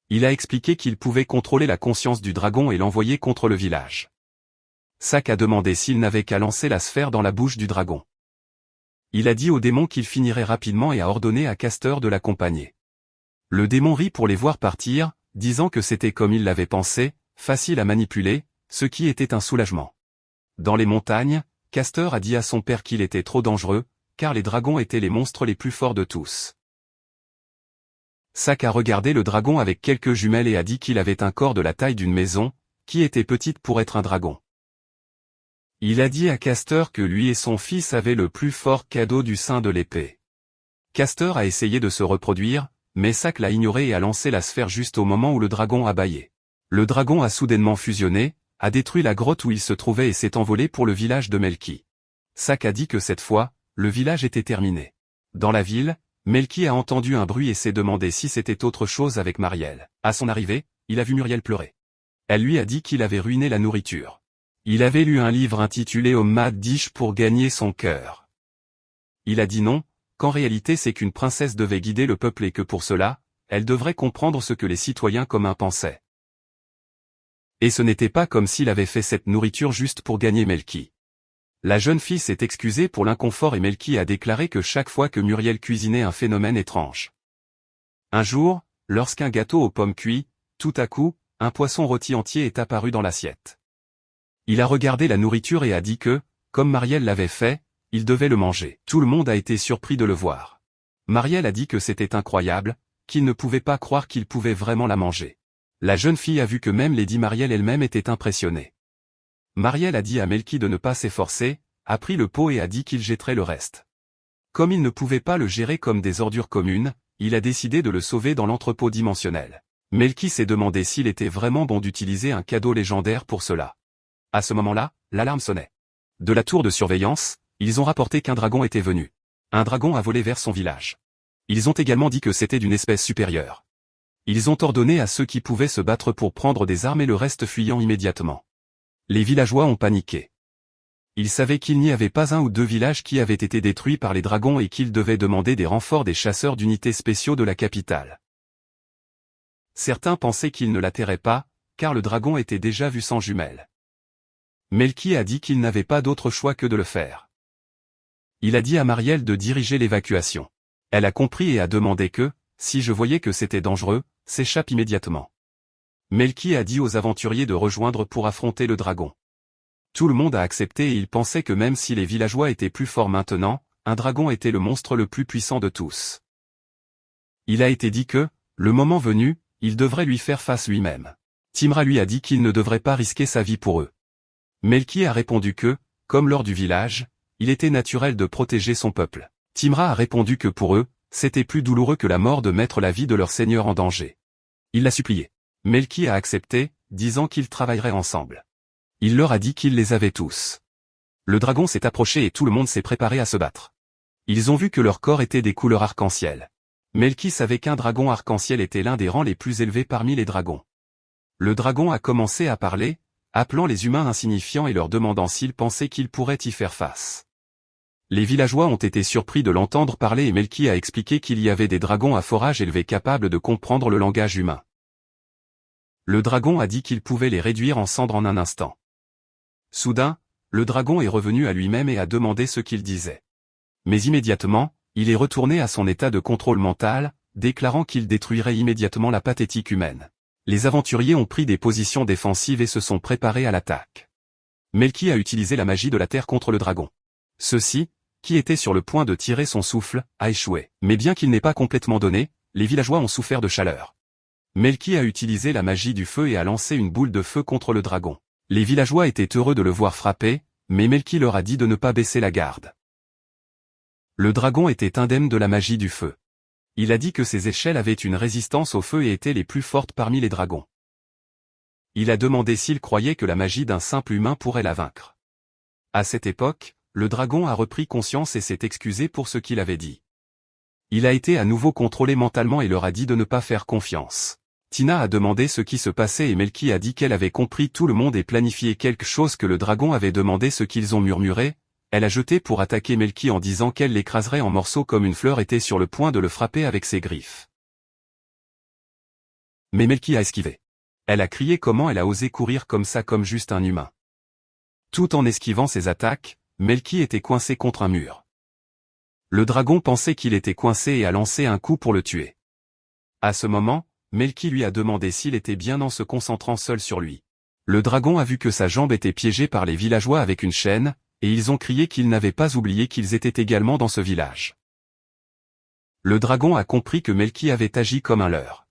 Il a expliqué qu'il pouvait contrôler la conscience du dragon et l'envoyer contre le village. Sak a demandé s'il n'avait qu'à lancer la sphère dans la bouche du dragon. Il a dit au démon qu'il finirait rapidement et a ordonné à Castor de l'accompagner. Le démon rit pour les voir partir, disant que c'était comme il l'avait pensé, facile à manipuler, ce qui était un soulagement. Dans les montagnes, Castor a dit à son père qu'il était trop dangereux, car les dragons étaient les monstres les plus forts de tous. Sak a regardé le dragon avec quelques jumelles et a dit qu'il avait un corps de la taille d'une maison, qui était petite pour être un dragon. Il a dit à Castor que lui et son fils avaient le plus fort cadeau du sein de l'épée. Castor a essayé de se reproduire, mais Sak l'a ignoré et a lancé la sphère juste au moment où le dragon a bâillé. Le dragon a soudainement fusionné, a détruit la grotte où il se trouvait et s'est envolé pour le village de Melki. Sak a dit que cette fois, le village était terminé. Dans la ville, Melki a entendu un bruit et s'est demandé si c'était autre chose avec Marielle. À son arrivée, il a vu Muriel pleurer. Elle lui a dit qu'il avait ruiné la nourriture. Il avait lu un livre intitulé Au Mad Dish pour gagner son cœur. Il a dit non, qu'en réalité c'est qu'une princesse devait guider le peuple et que pour cela, elle devrait comprendre ce que les citoyens communs pensaient. Et ce n'était pas comme s'il avait fait cette nourriture juste pour gagner Melki. La jeune fille s'est excusée pour l'inconfort et Melki a déclaré que chaque fois que Muriel cuisinait un phénomène étrange. Un jour, lorsqu'un gâteau aux pommes cuit, tout à coup, un poisson rôti entier est apparu dans l'assiette. Il a regardé la nourriture et a dit que, comme Marielle l'avait fait, il devait le manger. Tout le monde a été surpris de le voir. Marielle a dit que c'était incroyable, qu'il ne pouvait pas croire qu'il pouvait vraiment la manger. La jeune fille a vu que même Lady Marielle elle-même était impressionnée. Marielle a dit à Melki de ne pas s'efforcer, a pris le pot et a dit qu'il jetterait le reste. Comme il ne pouvait pas le gérer comme des ordures communes, il a décidé de le sauver dans l'entrepôt dimensionnel. Melki s'est demandé s'il était vraiment bon d'utiliser un cadeau légendaire pour cela. À ce moment-là, l'alarme sonnait. De la tour de surveillance, ils ont rapporté qu'un dragon était venu. Un dragon a volé vers son village. Ils ont également dit que c'était d'une espèce supérieure. Ils ont ordonné à ceux qui pouvaient se battre pour prendre des armes et le reste fuyant immédiatement. Les villageois ont paniqué. Ils savaient qu'il n'y avait pas un ou deux villages qui avaient été détruits par les dragons et qu'ils devaient demander des renforts des chasseurs d'unités spéciaux de la capitale. Certains pensaient qu'ils ne l'atterraient pas, car le dragon était déjà vu sans jumelles. Melki a dit qu'il n'avait pas d'autre choix que de le faire. Il a dit à Marielle de diriger l'évacuation. Elle a compris et a demandé que, si je voyais que c'était dangereux, s'échappe immédiatement. Melki a dit aux aventuriers de rejoindre pour affronter le dragon. Tout le monde a accepté et il pensait que même si les villageois étaient plus forts maintenant, un dragon était le monstre le plus puissant de tous. Il a été dit que, le moment venu, il devrait lui faire face lui-même. Timra lui a dit qu'il ne devrait pas risquer sa vie pour eux. Melki a répondu que, comme lors du village, il était naturel de protéger son peuple. Timra a répondu que pour eux, c'était plus douloureux que la mort de mettre la vie de leur seigneur en danger. Il l'a supplié. Melki a accepté, disant qu'ils travailleraient ensemble. Il leur a dit qu'il les avait tous. Le dragon s'est approché et tout le monde s'est préparé à se battre. Ils ont vu que leur corps était des couleurs arc-en-ciel. Melki savait qu'un dragon arc-en-ciel était l'un des rangs les plus élevés parmi les dragons. Le dragon a commencé à parler, appelant les humains insignifiants et leur demandant s'ils pensaient qu'ils pourraient y faire face. Les villageois ont été surpris de l'entendre parler et Melki a expliqué qu'il y avait des dragons à forage élevé capables de comprendre le langage humain. Le dragon a dit qu'il pouvait les réduire en cendres en un instant. Soudain, le dragon est revenu à lui-même et a demandé ce qu'il disait. Mais immédiatement, il est retourné à son état de contrôle mental, déclarant qu'il détruirait immédiatement la pathétique humaine. Les aventuriers ont pris des positions défensives et se sont préparés à l'attaque. Melki a utilisé la magie de la terre contre le dragon. Ceux-ci, qui était sur le point de tirer son souffle, a échoué. Mais bien qu'il n'ait pas complètement donné, les villageois ont souffert de chaleur. Melki a utilisé la magie du feu et a lancé une boule de feu contre le dragon. Les villageois étaient heureux de le voir frapper, mais Melki leur a dit de ne pas baisser la garde. Le dragon était indemne de la magie du feu. Il a dit que ses échelles avaient une résistance au feu et étaient les plus fortes parmi les dragons. Il a demandé s'il croyait que la magie d'un simple humain pourrait la vaincre. À cette époque, le dragon a repris conscience et s'est excusé pour ce qu'il avait dit. Il a été à nouveau contrôlé mentalement et leur a dit de ne pas faire confiance. Tina a demandé ce qui se passait et Melki a dit qu'elle avait compris tout le monde et planifié quelque chose que le dragon avait demandé ce qu'ils ont murmuré. Elle a jeté pour attaquer Melki en disant qu'elle l'écraserait en morceaux comme une fleur était sur le point de le frapper avec ses griffes. Mais Melki a esquivé. Elle a crié comment elle a osé courir comme ça comme juste un humain. Tout en esquivant ses attaques, Melki était coincé contre un mur. Le dragon pensait qu'il était coincé et a lancé un coup pour le tuer. À ce moment, Melki lui a demandé s'il était bien en se concentrant seul sur lui. Le dragon a vu que sa jambe était piégée par les villageois avec une chaîne, et ils ont crié qu'ils n'avaient pas oublié qu'ils étaient également dans ce village. Le dragon a compris que Melki avait agi comme un leurre.